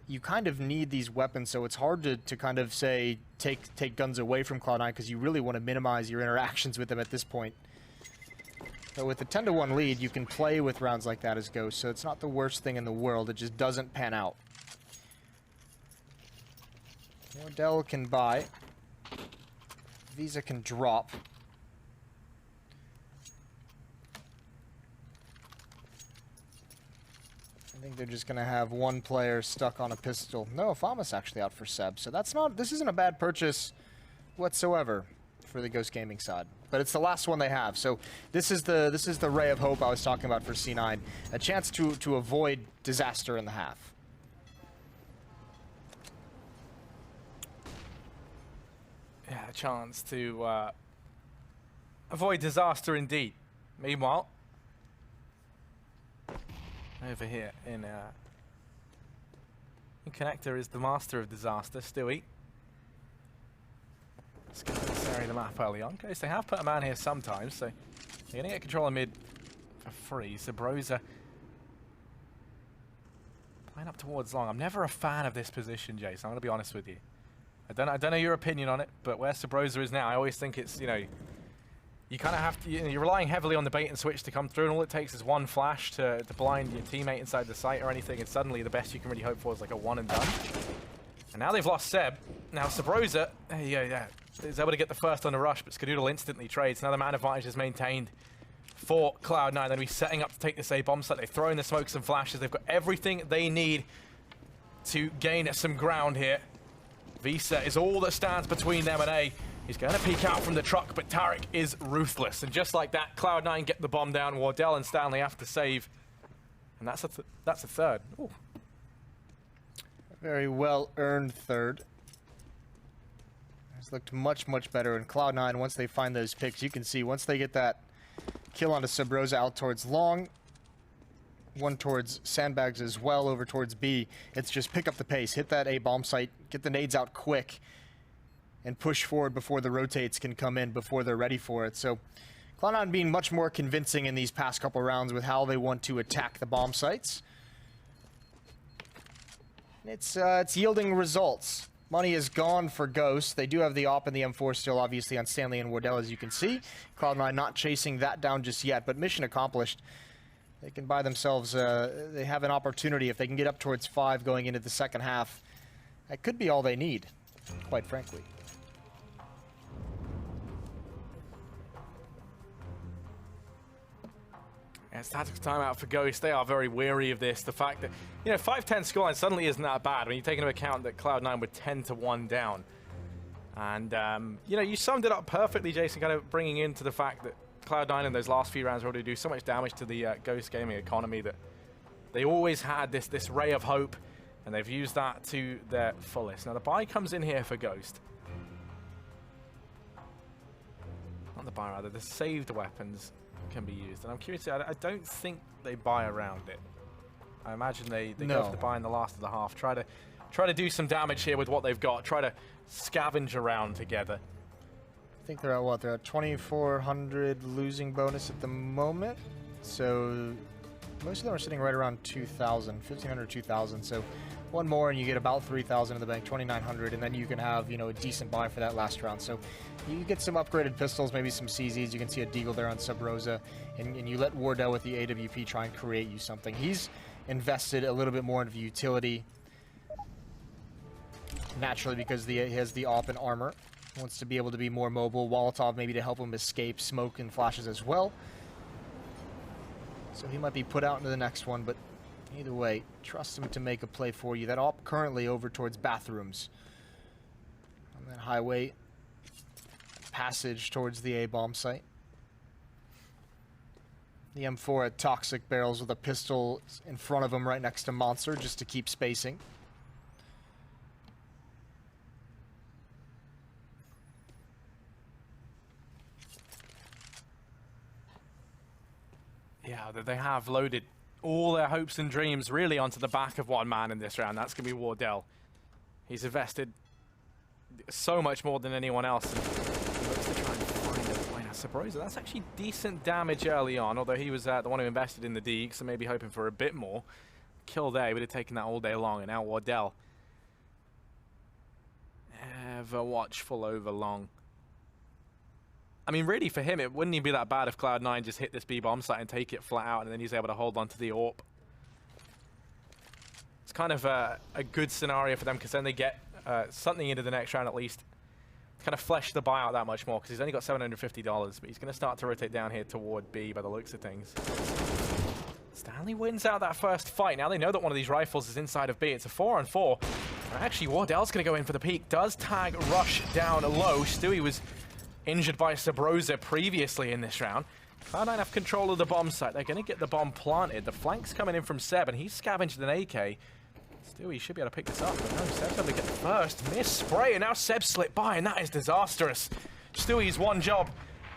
You kind of need these weapons, so it's hard to kind of say take guns away from Cloud9 because you really want to minimize your interactions with them at this point. So with the 10-1 lead, you can play with rounds like that as Ghost, so it's not the worst thing in the world. It just doesn't pan out. Wardell can buy. Visa can drop. I think they're just going to have 1 player stuck on a pistol. No, Famas actually out for Seb, so this isn't a bad purchase whatsoever for the Ghost Gaming side. But it's the last one they have, so this is the ray of hope I was talking about for C9. A chance to avoid disaster in the half. Yeah, a chance to avoid disaster indeed. Meanwhile, over here in Connector is the master of disaster, Stewie. Let's go to this area of the map early on. Okay, so they have put a man here sometimes, so they're going to get control of mid for free. Sabrosa playing up towards long. I'm never a fan of this position, Jason. I'm going to be honest with you. I don't know your opinion on it, but where Sabrosa is now, I always think it's, you know, you kind of have to, you're relying heavily on the bait and switch to come through, and all it takes is one flash to blind your teammate inside the site or anything, and suddenly the best you can really hope for is like a one and done. And now they've lost Seb. Now Sabrosa, is able to get the first on the rush, but Skadoodle instantly trades. Now the man advantage is maintained for Cloud9. They're going to be setting up to take this A bomb site. They throw in the smokes and flashes. They've got everything they need to gain some ground here. Visa is all that stands between them and A. He's going to peek out from the truck, but Tarek is ruthless. And just like that, Cloud9 get the bomb down. Wardell and Stanley have to save. And that's a third. Ooh. Very well-earned third. It's looked much, much better. And Cloud9, once they find those picks, you can see once they get that kill onto Sabrosa out towards long, one towards sandbags as well over towards B, it's just pick up the pace, hit that A bomb site, get the nades out quick, and push forward before the rotates can come in, before they're ready for it. So Cloud9 being much more convincing in these past couple rounds with how they want to attack the bomb sites. It's yielding results. Money is gone for Ghost. They do have the AWP and the M4 still, obviously, on Stanley and Wardell, as you can see. Cloud9 not chasing that down just yet, but mission accomplished. They can buy themselves, they have an opportunity if they can get up towards 5 going into the second half. That could be all they need, quite frankly. Yeah, it's tactical timeout for Ghost. They are very wary of this. The fact that, 5-10 scoreline suddenly isn't that bad when you take into account that Cloud9 were 10-1 down. And, you summed it up perfectly, Jason, kind of bringing into the fact that Cloud9 in those last few rounds were able to do so much damage to the Ghost gaming economy that they always had this ray of hope, and they've used that to their fullest. Now, the buy comes in here for Ghost. Not the buy, rather. The saved weapons can be used. And I'm curious, I don't think they buy around it. I imagine they go for the buy in the last of the half. Try to do some damage here with what they've got. Try to scavenge around together. I think they're at what? They're at 2,400 losing bonus at the moment. So most of them are sitting right around 2,000, 1,500, 2,000. So one more and you get about 3,000 in the bank, 2,900, and then you can have, a decent buy for that last round. So you get some upgraded pistols, maybe some CZs. You can see a Deagle there on Sabrosa, and you let Wardell with the AWP try and create you something. He's invested a little bit more into utility, naturally, because he has the AWP and armor. Wants to be able to be more mobile. Molotov maybe to help him escape smoke and flashes as well. So he might be put out into the next one, but either way, trust him to make a play for you. That AWP currently over towards bathrooms. On that highway passage towards the A-bomb site. The M4 at Toxic barrels with a pistol in front of him right next to Monster just to keep spacing. Yeah, they have loaded all their hopes and dreams really onto the back of one man in this round. That's going to be Wardell. He's invested so much more than anyone else. And he looks to try and find a play. Now, Sabrosa, that's actually decent damage early on, although he was the one who invested in the Deeg, so maybe hoping for a bit more. Kill there, he would have taken that all day long, and now Wardell. Ever watchful over long. I mean, really, for him, it wouldn't even be that bad if Cloud9 just hit this B-bomb site and take it flat out, and then he's able to hold on to the AWP. It's kind of a good scenario for them, because then they get something into the next round at least. Kind of flesh the buyout that much more, because he's only got $750, but he's going to start to rotate down here toward B by the looks of things. Stanley wins out that first fight. Now they know that one of these rifles is inside of B. It's a 4-on-4. And actually, Wardell's going to go in for the peak. Does tag Rush down low. Stewie was injured by Sabrosa previously in this round. Cloud9 have control of the bomb site. They're going to get the bomb planted. The flank's coming in from Seb, and he's scavenged an AK. Stewie should be able to pick this up, but no, Seb's able to get the first. Miss spray, and now Seb slipped by, and that is disastrous. Stewie's one job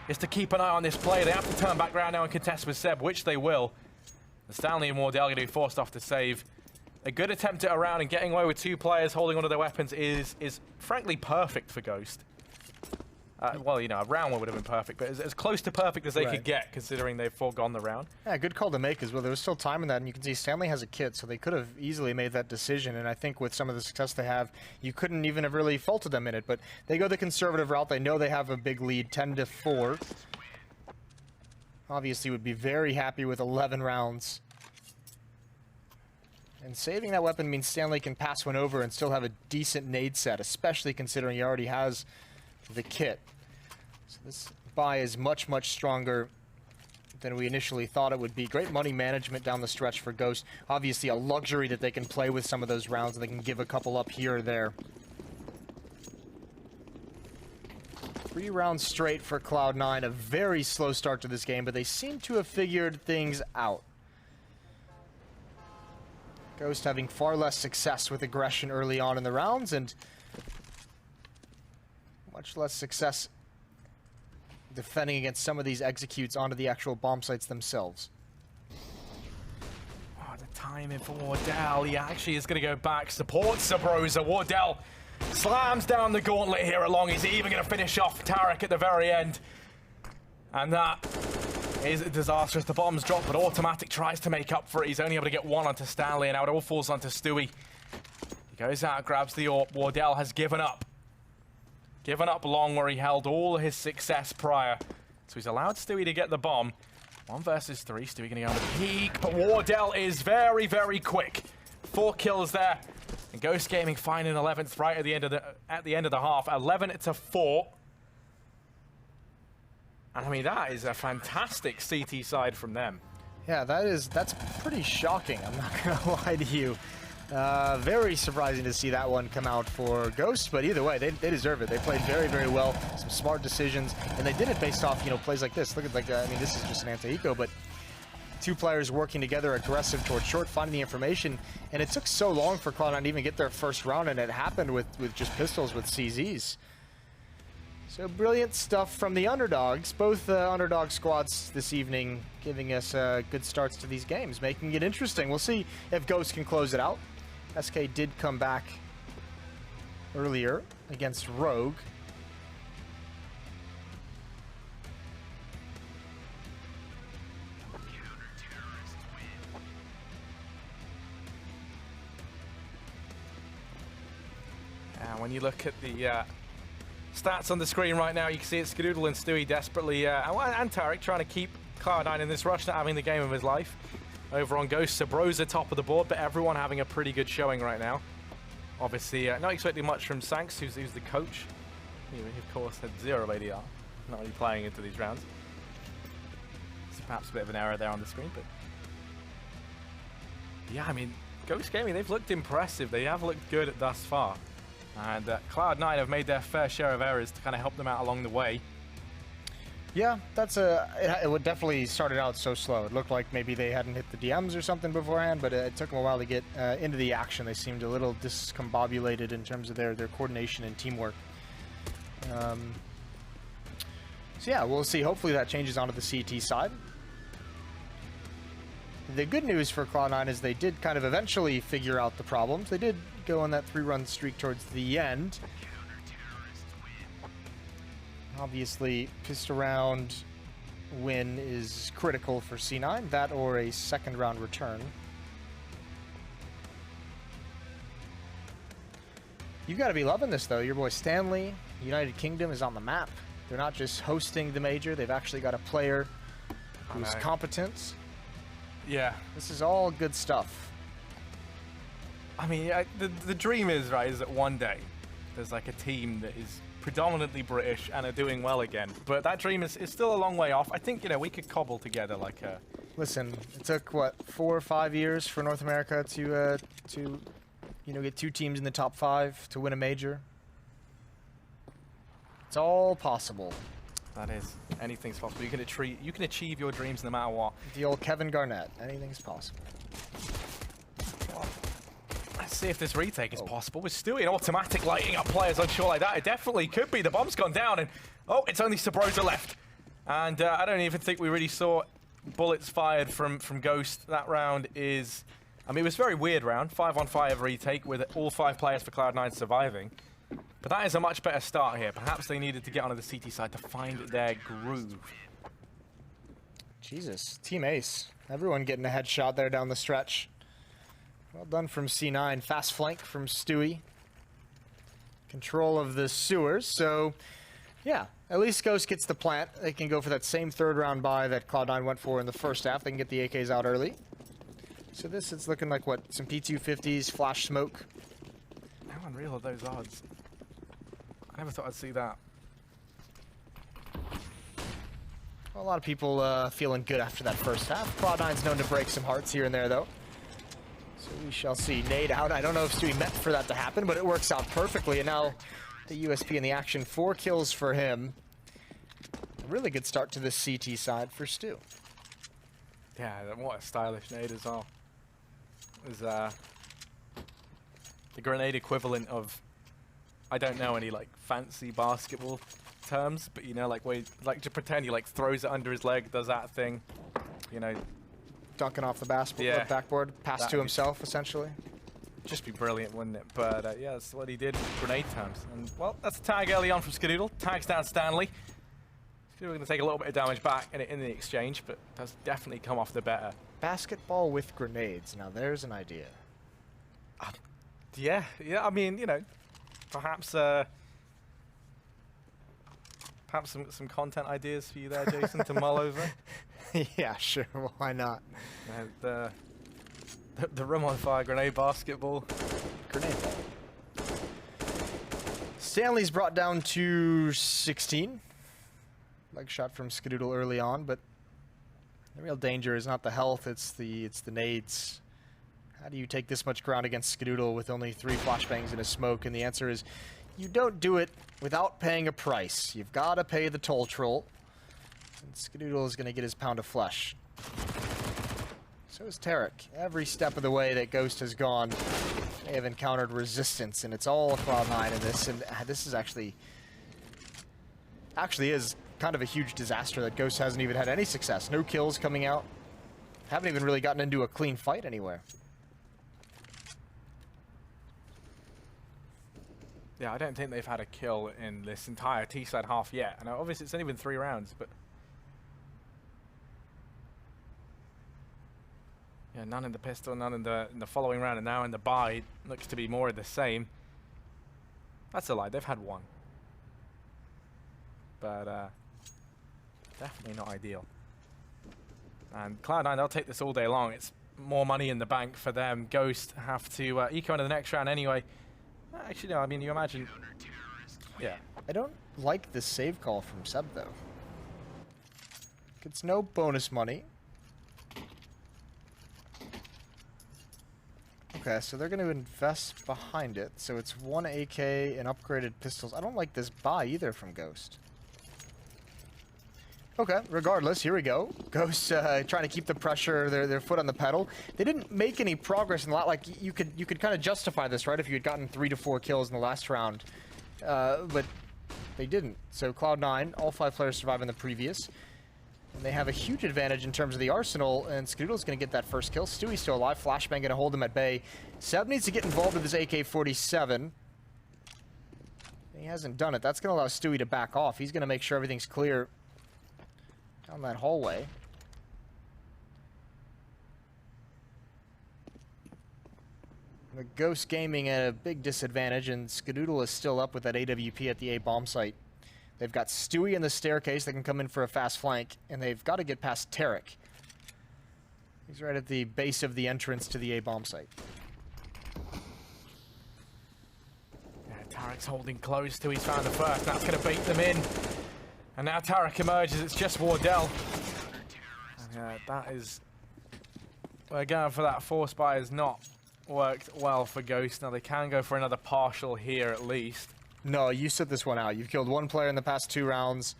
is to keep an eye on this play. They have to turn back around now and contest with Seb, which they will. Stanley and Wardell going to be forced off to save. A good attempt at a round, and getting away with 2 players holding onto their weapons is frankly perfect for Ghost. Well, you know, a round one would have been perfect, but as close to perfect as they could get, considering they've foregone the round. Yeah, good call to make as well. There was still time in that, and you can see Stanley has a kit, so they could have easily made that decision. And I think with some of the success they have, you couldn't even have really faulted them in it. But they go the conservative route. They know they have a big lead, 10-4. Obviously, would be very happy with 11 rounds. And saving that weapon means Stanley can pass one over and still have a decent nade set, especially considering he already has the kit. So this buy is much, much stronger than we initially thought it would be. Great money management down the stretch for Ghost. Obviously a luxury that they can play with some of those rounds, and they can give a couple up here or there. 3 rounds straight for Cloud9. A very slow start to this game, but they seem to have figured things out. Ghost having far less success with aggression early on in the rounds, and much less success defending against some of these executes onto the actual bomb sites themselves. Oh, the timing for Wardell. He actually is going to go back, supports Sabrosa. Wardell slams down the gauntlet here along. He's even going to finish off Tarek at the very end. And that is disastrous. The bomb's dropped, but Automatic tries to make up for it. He's only able to get 1 onto Stanley, and now it all falls onto Stewie. He goes out, grabs the AWP. Wardell has given up. Given up long where he held all his success prior. So he's allowed Stewie to get the bomb. 1 versus 3. Stewie going to go on the peak, but Wardell is very, very quick. 4 kills there. And Ghost Gaming finding 11th right at the end of the half. 11-4. And I mean, that is a fantastic CT side from them. Yeah, that's pretty shocking. I'm not gonna lie to you. Very surprising to see that one come out for Ghost, but either way, they deserve it. They played very, very well, some smart decisions, and they did it based off, you know, plays like this. Look at, like, I mean, this is just an anti-eco, but 2 players working together, aggressive towards short, finding the information, and it took so long for Cloud9 to even get their first round, and it happened with just pistols with CZs. So brilliant stuff from the underdogs. Both underdog squads this evening giving us good starts to these games, making it interesting. We'll see if Ghost can close it out. SK did come back earlier against Rogue. And when you look at the stats on the screen right now, you can see it's Skadoodle and Stewie desperately, and Tarek trying to keep Cloud9 in this rush, not having the game of his life. Over on Ghost, Sabrosa top of the board, but everyone having a pretty good showing right now. Obviously, not expecting much from Sanks, who's the coach. He, of course, had 0 ADR, not really playing into these rounds. It's perhaps a bit of an error there on the screen, but... yeah, I mean, Ghost Gaming, they've looked impressive. They have looked good thus far. And Cloud9 have made their fair share of errors to kind of help them out along the way. Yeah, it would definitely started out so slow. It looked like maybe they hadn't hit the DMs or something beforehand, but it took them a while to get into the action. They seemed a little discombobulated in terms of their coordination and teamwork. So yeah, we'll see. Hopefully that changes onto the CT side. The good news for Cloud9 is they did kind of eventually figure out the problems. They did go on that 3-run streak towards the end. Obviously, pissed around win is critical for C9, that or a 2nd round return. You've got to be loving this, though. Your boy Stanley, United Kingdom, is on the map. They're not just hosting the major, they've actually got a player who's competent. Yeah. This is all good stuff. I mean, the dream is, right, is that one day there's like a team that is predominantly British and are doing well again. But that dream is still a long way off. I think, you know, we could cobble together like a... Listen, it took, what, 4 or 5 years for North America to you know, get 2 teams in the top 5 to win a major. It's all possible. That is. Anything's possible. You can achieve your dreams no matter what. The old Kevin Garnett. Anything's possible. Let's see if this retake is possible. With Stewie and Automatic lighting up players on shore like that, it definitely could be. The bomb's gone down, and oh, it's only Sabrosa left. And I don't even think we really saw bullets fired from Ghost. That round is, I mean, it was a very weird round. 5-on-5 retake with all 5 players for Cloud9 surviving. But that is a much better start here. Perhaps they needed to get onto the CT side to find their groove. Jesus, Team Ace. Everyone getting a headshot there down the stretch. Well done from C9. Fast flank from Stewie. Control of the sewers, so yeah, at least Ghost gets the plant. They can go for that same third round buy that Cloud9 went for in the first half. They can get the AKs out early. So this is looking like what, some P250s, flash smoke. How unreal are those odds? I never thought I'd see that. Well, a lot of people feeling good after that first half. Cloud9's known to break some hearts here and there though. So we shall see. Nade out. I don't know if Stewie meant for that to happen, but it works out perfectly. And now the USP in the action. 4 kills for him. A really good start to the CT side for Stu. Yeah, what a stylish nade as well. It was the grenade equivalent of, I don't know any like fancy basketball terms, but you know, like where like to pretend he like throws it under his leg, does that thing, you know. Dunking off the backboard, pass That'd to himself, essentially. Just be brilliant, wouldn't it? But yeah, that's what he did with grenade terms. And well, that's a tag early on from Skadoodle. Tags down Stanley. Skadoodle going to take a little bit of damage back in the exchange, but does definitely come off the better. Basketball with grenades. Now there's an idea. Yeah, I mean, you know, perhaps perhaps some content ideas for you there, Jason, to mull over. Yeah, sure. Well, why not? The room on fire grenade basketball. Grenade ball. Stanley's brought down to 16. Leg shot from Skadoodle early on, but the real danger is not the health, it's the nades. How do you take this much ground against Skadoodle with only 3 flashbangs and a smoke? And the answer is, you don't do it without paying a price. You've got to pay the toll troll. And Skadoodle is going to get his pound of flesh. So is Tarek. Every step of the way that Ghost has gone, they have encountered resistance, and it's all Cloud9 in this. And this is actually is kind of a huge disaster that Ghost hasn't even had any success. No kills coming out. Haven't even really gotten into a clean fight anywhere. Yeah, I don't think they've had a kill in this entire T-side half yet. And obviously it's only been 3 rounds, but yeah, none in the pistol, none in the following round, and now in the buy looks to be more of the same. That's a lie. They've had 1, but definitely not ideal. And Cloud9, they'll take this all day long. It's more money in the bank for them. Ghost have to eco into the next round anyway. Actually, no. I mean, you imagine. Yeah. I don't like this save call from Seb though. It's no bonus money. Okay, so they're going to invest behind it. So it's 1 AK and upgraded pistols. I don't like this buy either from Ghost. Okay, regardless, here we go. Ghost trying to keep the pressure, their foot on the pedal. They didn't make any progress in the lot. Like you could kind of justify this, right? If you had gotten 3 to 4 kills in the last round, but they didn't. So Cloud9, all 5 players survive in the previous. And they have a huge advantage in terms of the arsenal, and Skadoodle's going to get that first kill. Stewie's still alive. Flashbang going to hold him at bay. Seb needs to get involved with his AK-47. He hasn't done it. That's going to allow Stewie to back off. He's going to make sure everything's clear down that hallway. The Ghost Gaming at a big disadvantage, and Skadoodle is still up with that AWP at the A bomb site. They've got Stewie in the staircase that can come in for a fast flank, and they've got to get past Tarek. He's right at the base of the entrance to the A bomb site. Yeah, Tarek's holding close till he's found the first. That's going to bait them in. And now Tarek emerges. It's just Wardell. And, that is... Well, going for that force buy has not worked well for Ghost. Now they can go for another partial here at least. No, you sit this one out. You've killed 1 player in the past 2 rounds.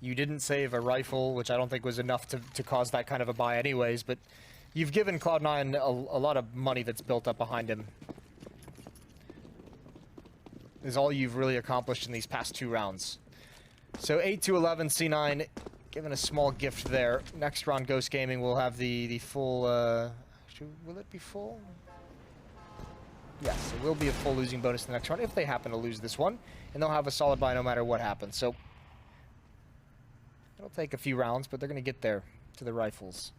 You didn't save a rifle, which I don't think was enough to cause that kind of a buy anyways, but you've given Cloud9 a lot of money that's built up behind him. Is all you've really accomplished in these past 2 rounds. So 8-11, C9 given a small gift there. Next round, Ghost Gaming will have the full. Will it be full? Yes, it will be a full losing bonus the next round if they happen to lose this one, and they'll have a solid buy no matter what happens. So it'll take a few rounds, but they're going to get there to the rifles.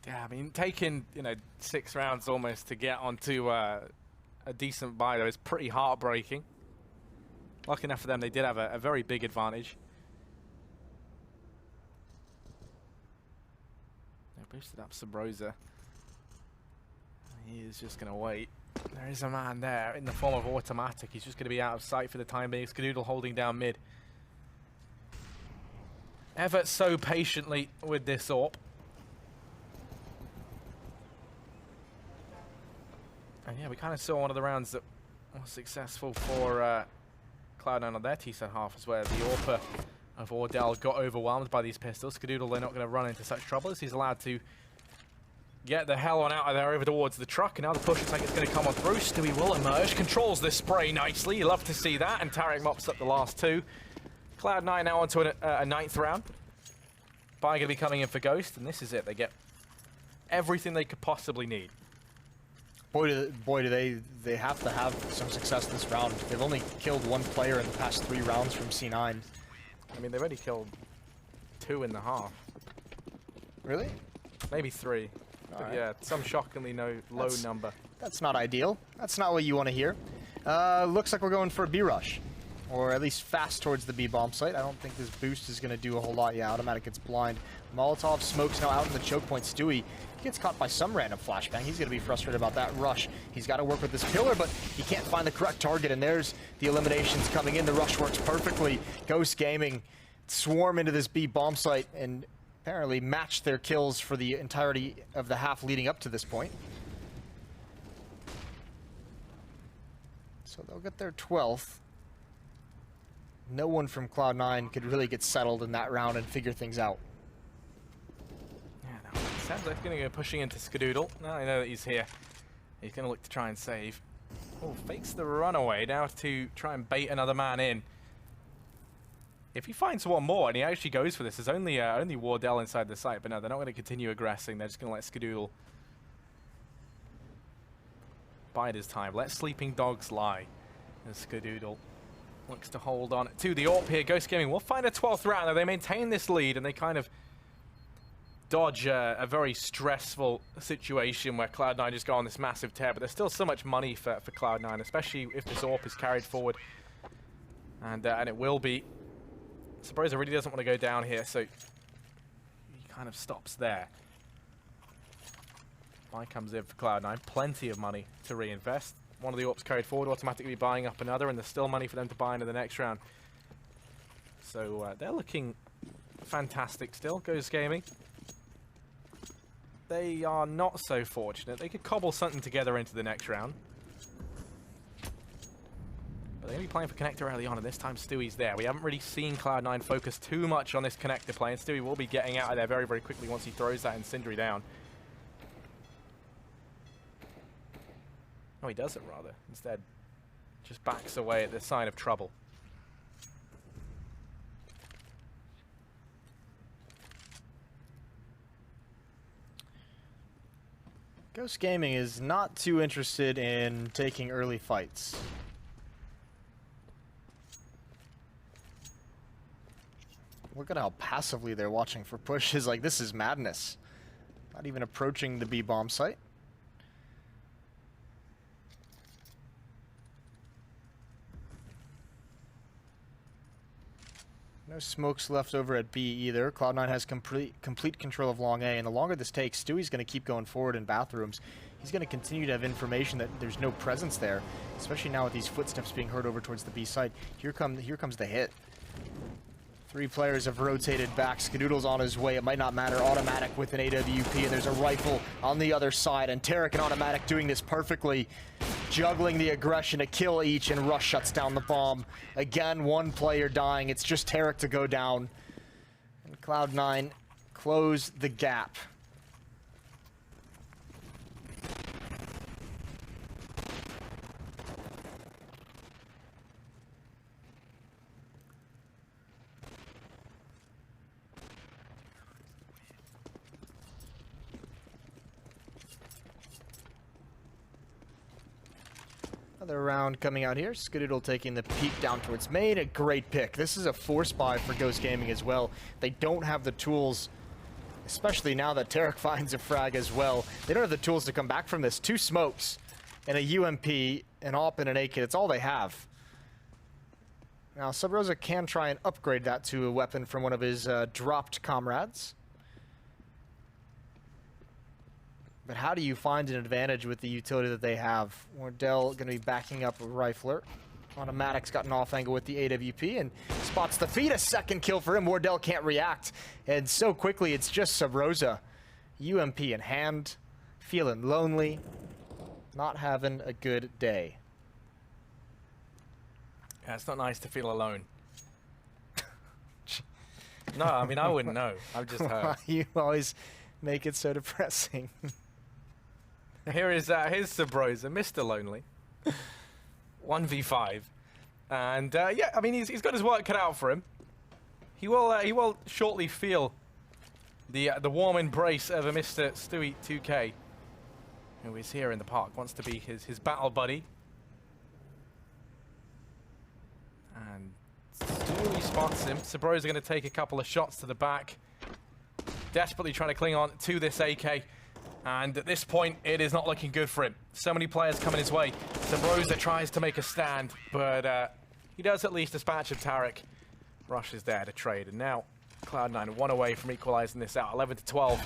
Yeah, I mean, taking 6 rounds almost to get onto a decent buy though is pretty heartbreaking. Lucky enough for them, they did have a very big advantage. They boosted up Sabrosa. He is just going to wait. There is a man there in the form of Automatic. He's just going to be out of sight for the time being. Skadoodle holding down mid. Ever so patiently with this AWP. And yeah, we kind of saw one of the rounds that was successful for Cloud9 on their T-set half, is where the AWPer of Ordell got overwhelmed by these pistols. Skadoodle, they're not going to run into such trouble as he's allowed to get the hell on out of there over towards the truck. And now the push looks like it's going to come on through. Stewie will emerge, controls this spray nicely. You love to see that. And Tarek mops up the last 2. Cloud9 now onto a 9th round. Buy going to be coming in for Ghost, and this is it. They get everything they could possibly need. Boy, do they have to have some success this round. They've only killed 1 player in the past 3 rounds from C9. I mean, they've already killed 2 in the half. Really? Maybe 3. But right. yeah, some shockingly low number. That's not ideal. That's not what you want to hear. Looks like we're going for a B rush. Or at least fast towards the B bomb site. I don't think this boost is going to do a whole lot. Yeah, Automatic gets blind. Molotov smokes now out in the choke point. Stewie gets caught by some random flashbang. He's going to be frustrated about that rush. He's got to work with this pillar, but he can't find the correct target, and there's the eliminations coming in. The rush works perfectly. Ghost Gaming swarm into this B bomb site and apparently match their kills for the entirety of the half leading up to this point. So they'll get their 12th. No one from Cloud9 could really get settled in that round and figure things out. Yeah, no, sounds like he's going to go pushing into Skadoodle. Now I know that he's here. He's going to look to try and save. Oh, fakes the runaway now to try and bait another man in. If he finds one more and he actually goes for this, there's only Wardell inside the site, but no, they're not going to continue aggressing. They're just going to let Skadoodle bide his time. Let sleeping dogs lie. And Skadoodle looks to hold on to the AWP here. Ghost Gaming will find a 12th round. Now they maintain this lead and they kind of dodge a very stressful situation where Cloud9 just go on this massive tear, but there's still so much money for Cloud9, especially if this AWP is carried forward. And it will be. Sabrosa really doesn't want to go down here, so he kind of stops there. Buy comes in for Cloud9. Plenty of money to reinvest. One of the AWPs carried forward, automatically buying up another, and there's still money for them to buy into the next round. So they're looking fantastic still, Ghost Gaming. They are not so fortunate. They could cobble something together into the next round. But they're going to be playing for Connector early on, and this time Stewie's there. We haven't really seen Cloud9 focus too much on this Connector play, and Stewie will be getting out of there very, very quickly once he throws that Incendiary down. Oh, he doesn't, rather. Instead, just backs away at the sign of trouble. Ghost Gaming is not too interested in taking early fights. Look at how passively they're watching for pushes. Like, this is madness. Not even approaching the B bomb site. No smokes left over at B either. Cloud9 has complete control of long A, and the longer this takes, Stewie's going to keep going forward in bathrooms. He's going to continue to have information that there's no presence there, especially now with these footsteps being heard over towards the B site. Here comes the hit. 3 players have rotated back. Skadoodle's on his way. It might not matter. Automatic with an AWP, and there's a rifle on the other side, and Tarek and Automatic doing this perfectly. Juggling the aggression to kill each, and Rush shuts down the bomb. Again, 1 player dying. It's just Tarek to go down. And Cloud9 close the gap. Another round coming out here. Skadoodle taking the peek down towards main. A great pick. This is a force buy for Ghost Gaming as well. They don't have the tools, especially now that Tarek finds a frag as well. They don't have the tools to come back from this. 2 smokes and a UMP, an AWP, and an AK. That's all they have. Now, Sub Rosa can try and upgrade that to a weapon from one of his dropped comrades. But how do you find an advantage with the utility that they have? Wardell going to be backing up a Rifler. Automatic's got an off angle with the AWP and spots the feed. A second kill for him. Wardell can't react. And so quickly, it's just Sub Rosa. UMP in hand, feeling lonely, not having a good day. Yeah, it's not nice to feel alone. No, I mean, I wouldn't know. I've just heard. You always make it so depressing. Here's Sub Rosa, Mr. Lonely. 1v5. And yeah, I mean, he's got his work cut out for him. He will shortly feel the warm embrace of a Mr. Stewie 2K, who is here in the park, wants to be his battle buddy. And Stewie spots him. Sub Rosa going to take a couple of shots to the back, desperately trying to cling on to this AK. And at this point, it is not looking good for him. So many players coming his way. Sub Rosa tries to make a stand, but he does at least dispatch of Tarek. Rush is there to trade, and now Cloud9 1 away from equalizing this out, 11-12.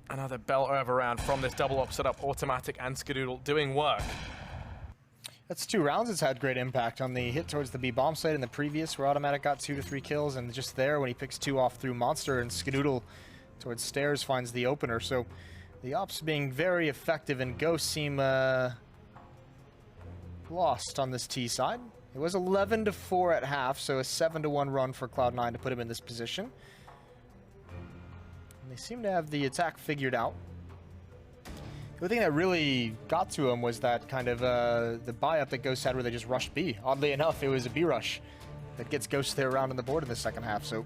Another belter of a round from this double up setup, Automatic and Skadoodle doing work. That's 2 rounds. It's had great impact on the hit towards the B bomb site in the previous, where Automatic got 2 to 3 kills, and just there when he picks 2 off through Monster, and Skadoodle towards stairs finds the opener. So the ops being very effective, and Ghosts seem lost on this T side. It was 11-4 at half, so a 7-1 run for Cloud9 to put him in this position. And they seem to have the attack figured out. The thing that really got to him was that kind of the buy-up that Ghosts had where they just rushed B. Oddly enough, it was a B rush that gets Ghosts there around on the board in the second half. So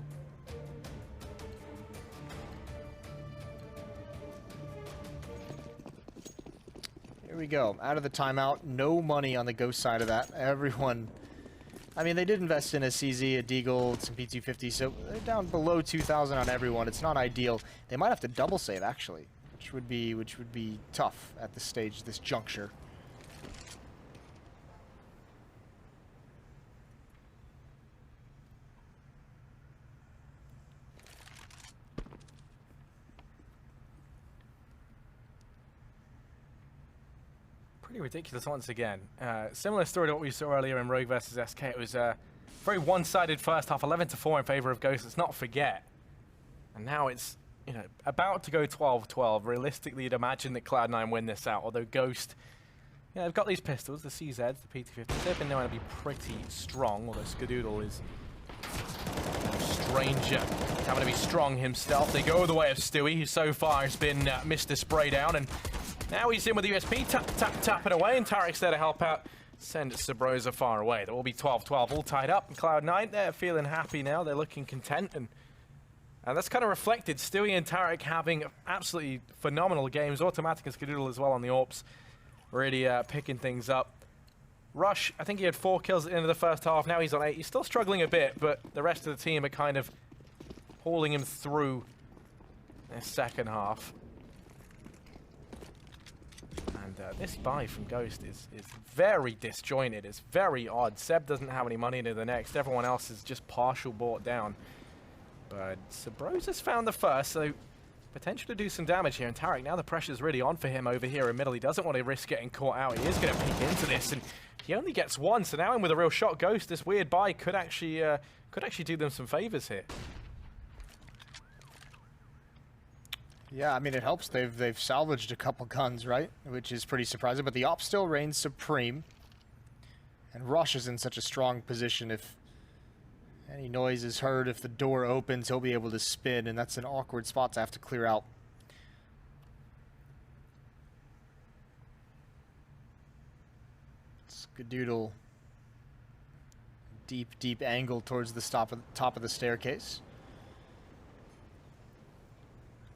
here we go. Out of the timeout. No money on the Ghost side of that. Everyone... I mean, they did invest in a CZ, a Deagle, some P250, so they're down below 2,000 on everyone. It's not ideal. They might have to double save, actually, which would be tough at this stage, this juncture. Pretty ridiculous once again. Similar story to what we saw earlier in Rogue versus SK. It was a very one-sided first half, 11-4 in favor of Ghost. Let's not forget. And now it's, you know, about to go 12-12. Realistically, you'd imagine that Cloud9 win this out. Although Ghost, yeah, they've got these pistols, the CZs, the P250s. They've been known to be pretty strong. Although Skadoodle is a stranger, having to be strong himself. They go the way of Stewie, who so far has been Mr. Spray Down, and now he's in with the USP, tapping away, and Tarek's there to help out. Send Sub Rosa far away. That will be 12-12, all tied up. And Cloud9, they're feeling happy now. They're looking content, and that's kind of reflected. Stewie and Tarek having absolutely phenomenal games. Automatic and Skadoodle as well on the AWPs, really picking things up. Rush, I think he had 4 kills at the end of the first half. Now he's on 8. He's still struggling a bit, but the rest of the team are kind of hauling him through this second half. And this buy from Ghost is very disjointed. It's very odd. Seb doesn't have any money into the next. Everyone else is just partial bought down. But Sub Rosa's found the first, so potential to do some damage here. And Tarek, now the pressure's really on for him over here in middle. He doesn't want to risk getting caught out. He is going to peek into this, and he only gets 1. So now in with a real shot, Ghost, this weird buy could actually do them some favors here. Yeah, I mean, it helps. They've salvaged a couple guns, right? Which is pretty surprising, but the op still reigns supreme. And Rush is in such a strong position. If any noise is heard, if the door opens, he'll be able to spin, and that's an awkward spot to have to clear out. Skadoodle. Deep angle towards the top of the staircase.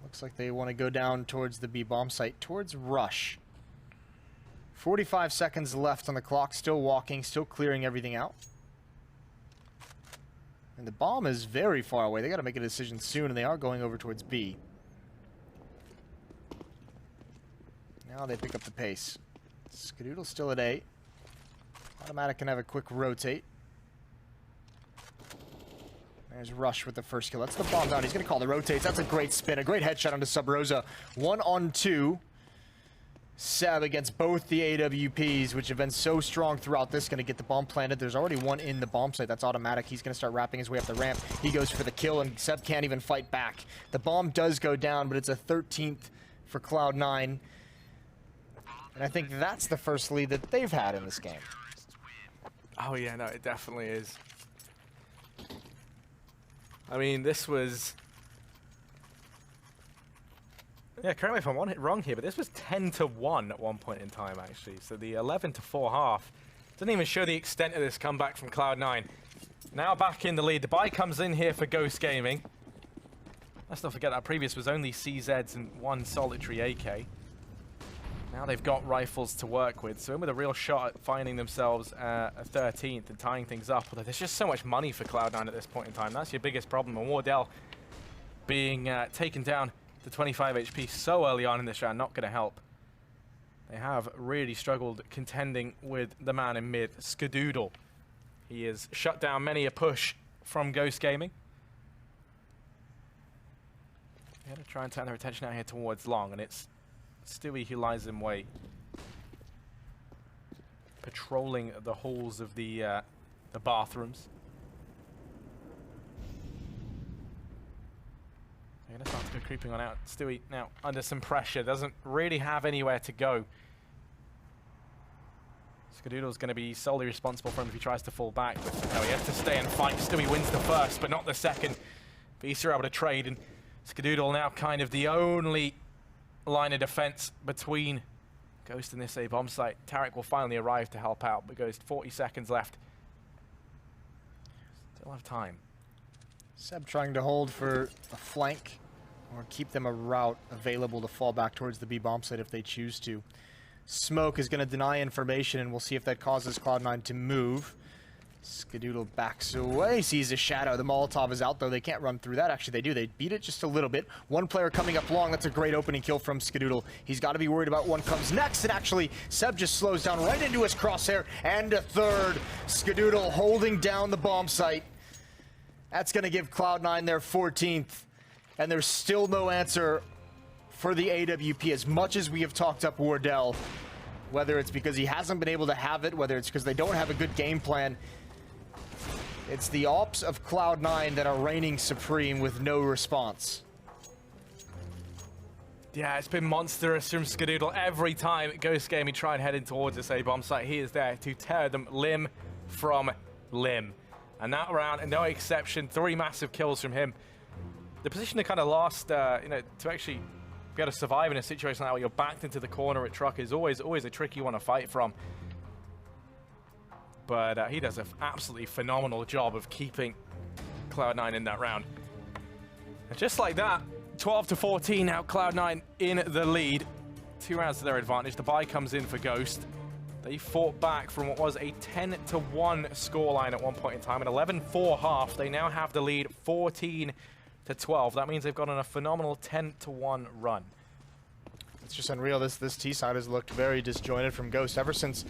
Looks like they want to go down towards the B bomb site, towards Rush. 45 seconds left on the clock, still walking, still clearing everything out. And the bomb is very far away. They got to make a decision soon, and they are going over towards B. Now they pick up the pace. Skadoodle still at A. Automatic can have a quick rotate. There's Rush with the first kill. That's the bomb down. He's going to call the rotates. That's a great spin. A great headshot onto Sub Rosa. 1-on-2. Seb against both the AWPs, which have been so strong throughout this. Going to get the bomb planted. There's already one in the bomb site. That's automatic. He's going to start wrapping his way up the ramp. He goes for the kill, and Seb can't even fight back. The bomb does go down, but it's a 13th for Cloud9. And I think that's the first lead that they've had in this game. Oh yeah, no, it definitely is. I mean, this was... Yeah, correct me if I'm wrong here, but this was 10-1 at one point in time, actually. So the 11-4 half doesn't even show the extent of this comeback from Cloud9. Now back in the lead. The buy comes in here for Ghost Gaming. Let's not forget that previous was only CZs and one solitary AK. Now they've got rifles to work with, so in with a real shot at finding themselves a 13th and tying things up. Although there's just so much money for Cloud9 at this point in time. That's your biggest problem. And Wardell being taken down to 25 HP so early on in this round, not going to help. They have really struggled contending with the man in mid, Skadoodle. He has shut down many a push from Ghost Gaming. They're going to try and turn their attention out here towards Long, and it's Stewie who lies in wait, patrolling the halls of the bathrooms. They're going to start to go creeping on out. Stewie now under some pressure, doesn't really have anywhere to go. Skadoodle's going to be solely responsible for him if he tries to fall back, but no, he has to stay and fight. Stewie wins the first, but not the second. Visa able to trade, and Skadoodle now kind of the only line of defense between Ghost and this A bomb site. Tarek will finally arrive to help out, but Ghost 40 seconds left. Still have time. Seb trying to hold for a flank or keep them a route available to fall back towards the B bomb site if they choose to. Smoke is going to deny information, and we'll see if that causes Cloud9 to move. Skadoodle backs away, sees a shadow. The Molotov is out, though. They can't run through that. Actually, they do. They beat it just a little bit. One player coming up long. That's a great opening kill from Skadoodle. He's got to be worried about one comes next. And actually, Seb just slows down right into his crosshair. And a third. Skadoodle holding down the bomb site. That's going to give Cloud9 their 14th. And there's still no answer for the AWP. As much as we have talked up Wardell, whether it's because he hasn't been able to have it, whether it's because they don't have a good game plan, it's the ops of Cloud9 that are reigning supreme with no response. Yeah, it's been monstrous from Skadoodle. Every time Ghost Gaming try and head in towards this A-bomb site, he is there to tear them limb from limb. And that round, no exception, 3 massive kills from him. The position that kind of lost, to actually be able to survive in a situation like that where you're backed into the corner at truck is always a tricky one to fight from. But he does an absolutely phenomenal job of keeping Cloud9 in that round. And just like that, 12-14 now, Cloud9 in the lead. 2 rounds to their advantage. The buy comes in for Ghost. They fought back from what was a 10-1 scoreline at one point in time. An 11-4 half. They now have the lead 14-12. That means they've gone on a phenomenal 10-1 run. It's just unreal. This T side has looked very disjointed from Ghost ever since,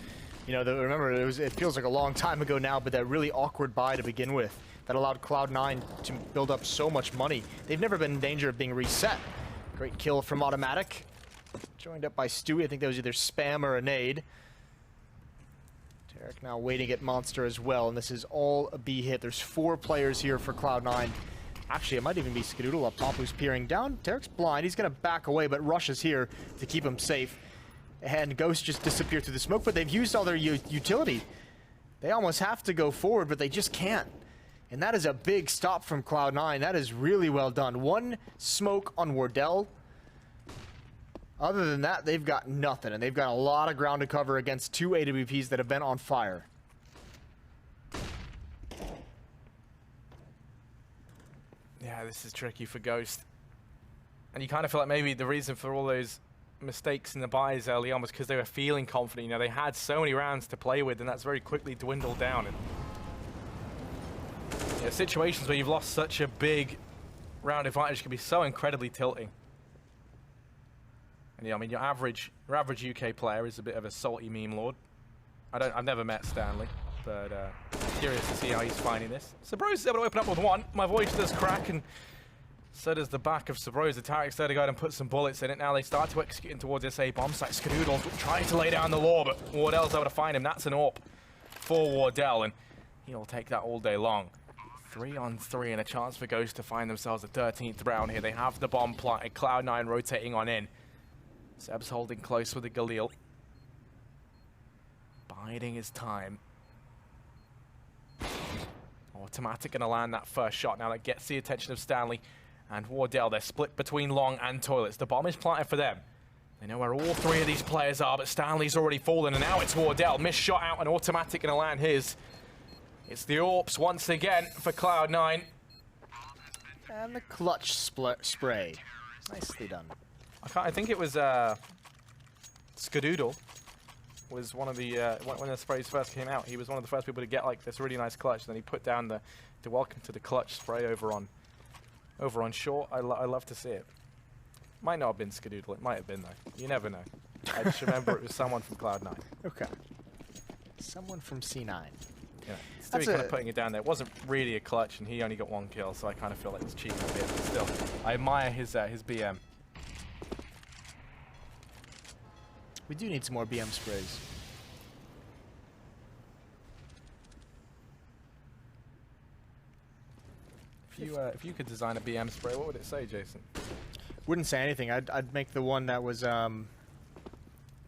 remember, it feels like a long time ago now, but that really awkward buy to begin with that allowed Cloud9 to build up so much money. They've never been in danger of being reset. Great kill from Automatic. Joined up by Stewie. I think that was either spam or a nade. Tarek now waiting at Monster as well, and this is all a B hit. There's 4 players here for Cloud9. Actually, it might even be Skadoodle up top who's peering down. Tarek's blind. He's going to back away, but Rush is here to keep him safe. And Ghost just disappeared through the smoke, but they've used all their utility. They almost have to go forward, but they just can't. And that is a big stop from Cloud9. That is really well done. 1 smoke on Wardell. Other than that, they've got nothing, and they've got a lot of ground to cover against 2 AWPs that have been on fire. Yeah, this is tricky for Ghost. And you kind of feel like maybe the reason for all those mistakes in the buys early on was because they were feeling confident. You know, they had so many rounds to play with, and that's very quickly dwindled down. And situations where you've lost such a big round advantage can be so incredibly tilting. And yeah, I mean, your average UK player is a bit of a salty meme lord. I've never met Stanley, but curious to see how he's finding this. Sabros is able to open up with one. My voice does crack, and so does the back of Sabros. The Tarek's there to go and put some bullets in it. Now they start to execute in towards this A bomb site. Skadoodle trying to lay down the law, but Wardell's able to find him. That's an AWP for Wardell, and he'll take that all day long. 3-on-3 and a chance for Ghost to find themselves a 13th round here. They have the bomb planted. Cloud9 rotating on in. Seb's holding close with the Galil. Biding his time. Automatic gonna land that first shot. Now that gets the attention of Stanley and Wardell. They're split between Long and Toilets. The bomb is planted for them. They know where all three of these players are, but Stanley's already fallen, and now it's Wardell. Missed shot out, and Automatic gonna land his. It's the AWPs once again for Cloud9. And the clutch spray. Nicely done. I think it was Skadoodle was one of the when the sprays first came out. He was one of the first people to get like this really nice clutch. Then he put down the welcome to the clutch spray over on short. I love to see it. Might not have been Skadoodle. It might have been though. You never know. I just remember it was someone from Cloud9. Okay. Someone from C9. Yeah, Stewie kind of putting it down there. It wasn't really a clutch, and he only got one kill, so I kind of feel like it's cheating a bit. But still, I admire his BM. We do need some more BM sprays. If you could design a BM spray, what would it say, Jason? Wouldn't say anything. I'd make the one that was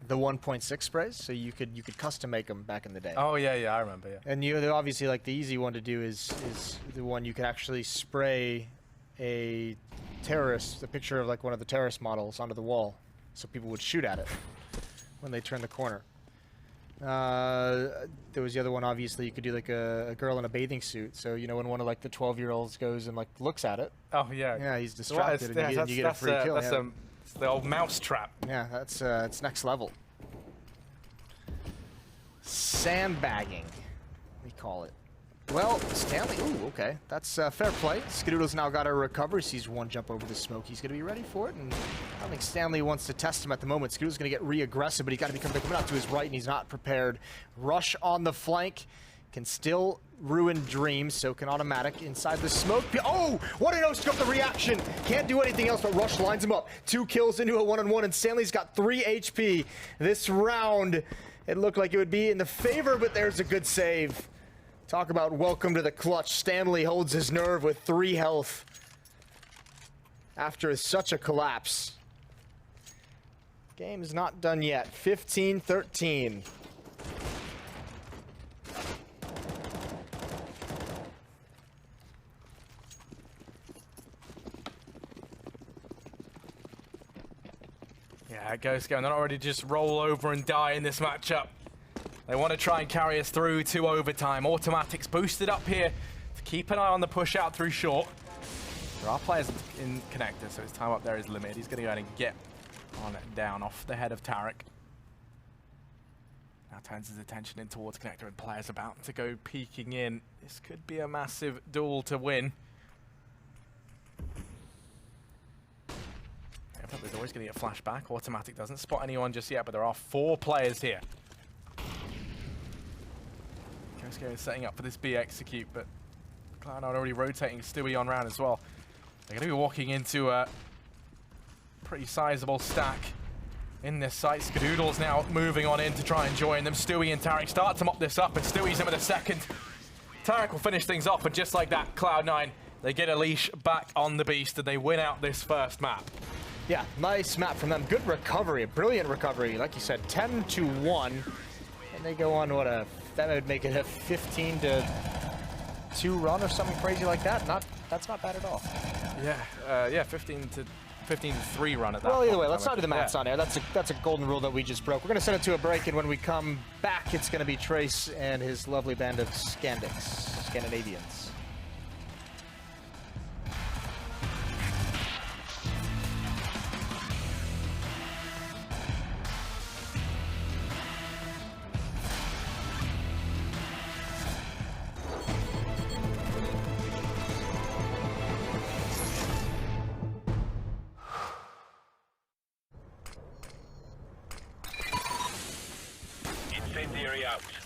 the 1.6 sprays, so you could custom make them back in the day. Oh yeah, I remember. Yeah. And obviously like the easy one to do is the one you could actually spray a picture of like one of the terrorist models onto the wall, so people would shoot at it when they turn the corner. There was the other one. Obviously, you could do like a girl in a bathing suit. So you know when one of like the 12-year-olds goes and like looks at it. Oh yeah. Yeah, he's distracted, and you get a free kill. It's the old mouse trap. Yeah, that's it's next level. Sandbagging, we call it. Well, Stanley, ooh, okay. That's fair play. Skadoodle's now got a recovery. Sees one jump over the smoke. He's going to be ready for it, and I don't think Stanley wants to test him at the moment. Skadoodle's going to get re-aggressive, but he's got to be coming out to his right, and he's not prepared. Rush on the flank. Can still ruin dreams, so can Automatic inside the smoke. Oh, what a no-scope, the reaction. Can't do anything else, but Rush lines him up. 2 kills into a 1-on-1, and Stanley's got 3 HP. This round, it looked like it would be in the favor, but there's a good save. Talk about welcome to the clutch. Stanley holds his nerve with 3 health after such a collapse. Game is not done yet. 15-13. Yeah, Ghost going. They're not ready to just roll over and die in this matchup. They want to try and carry us through to overtime. Automatic's boosted up here to keep an eye on the push out through short. There are players in connector, so his time up there is limited. He's going to go ahead and get on it down off the head of Tarek. Now turns his attention in towards connector, and players about to go peeking in. This could be a massive duel to win. There's always going to get a flashback. Automatic doesn't spot anyone just yet, but there are 4 players here. Kosko is setting up for this B execute, but Cloud9 already rotating Stewie on round as well. They're going to be walking into a pretty sizable stack in this site. Skadoodle's now moving on in to try and join them. Stewie and Tarek start to mop this up, and Stewie's in with a second. Tarek will finish things off, and just like that, Cloud9, they get a leash back on the beast, and they win out this first map. Yeah, nice map from them. Good recovery, a brilliant recovery. Like you said, 10-1. And they go on, that would make it a 15-2 run or something crazy like that. That's not bad at all. Yeah, 15-3 run at that. Well, either way, let's not do the maths on there. That's a golden rule that we just broke. We're going to send it to a break, and when we come back, it's going to be Trace and his lovely band of Scandinavians. Incendiary out.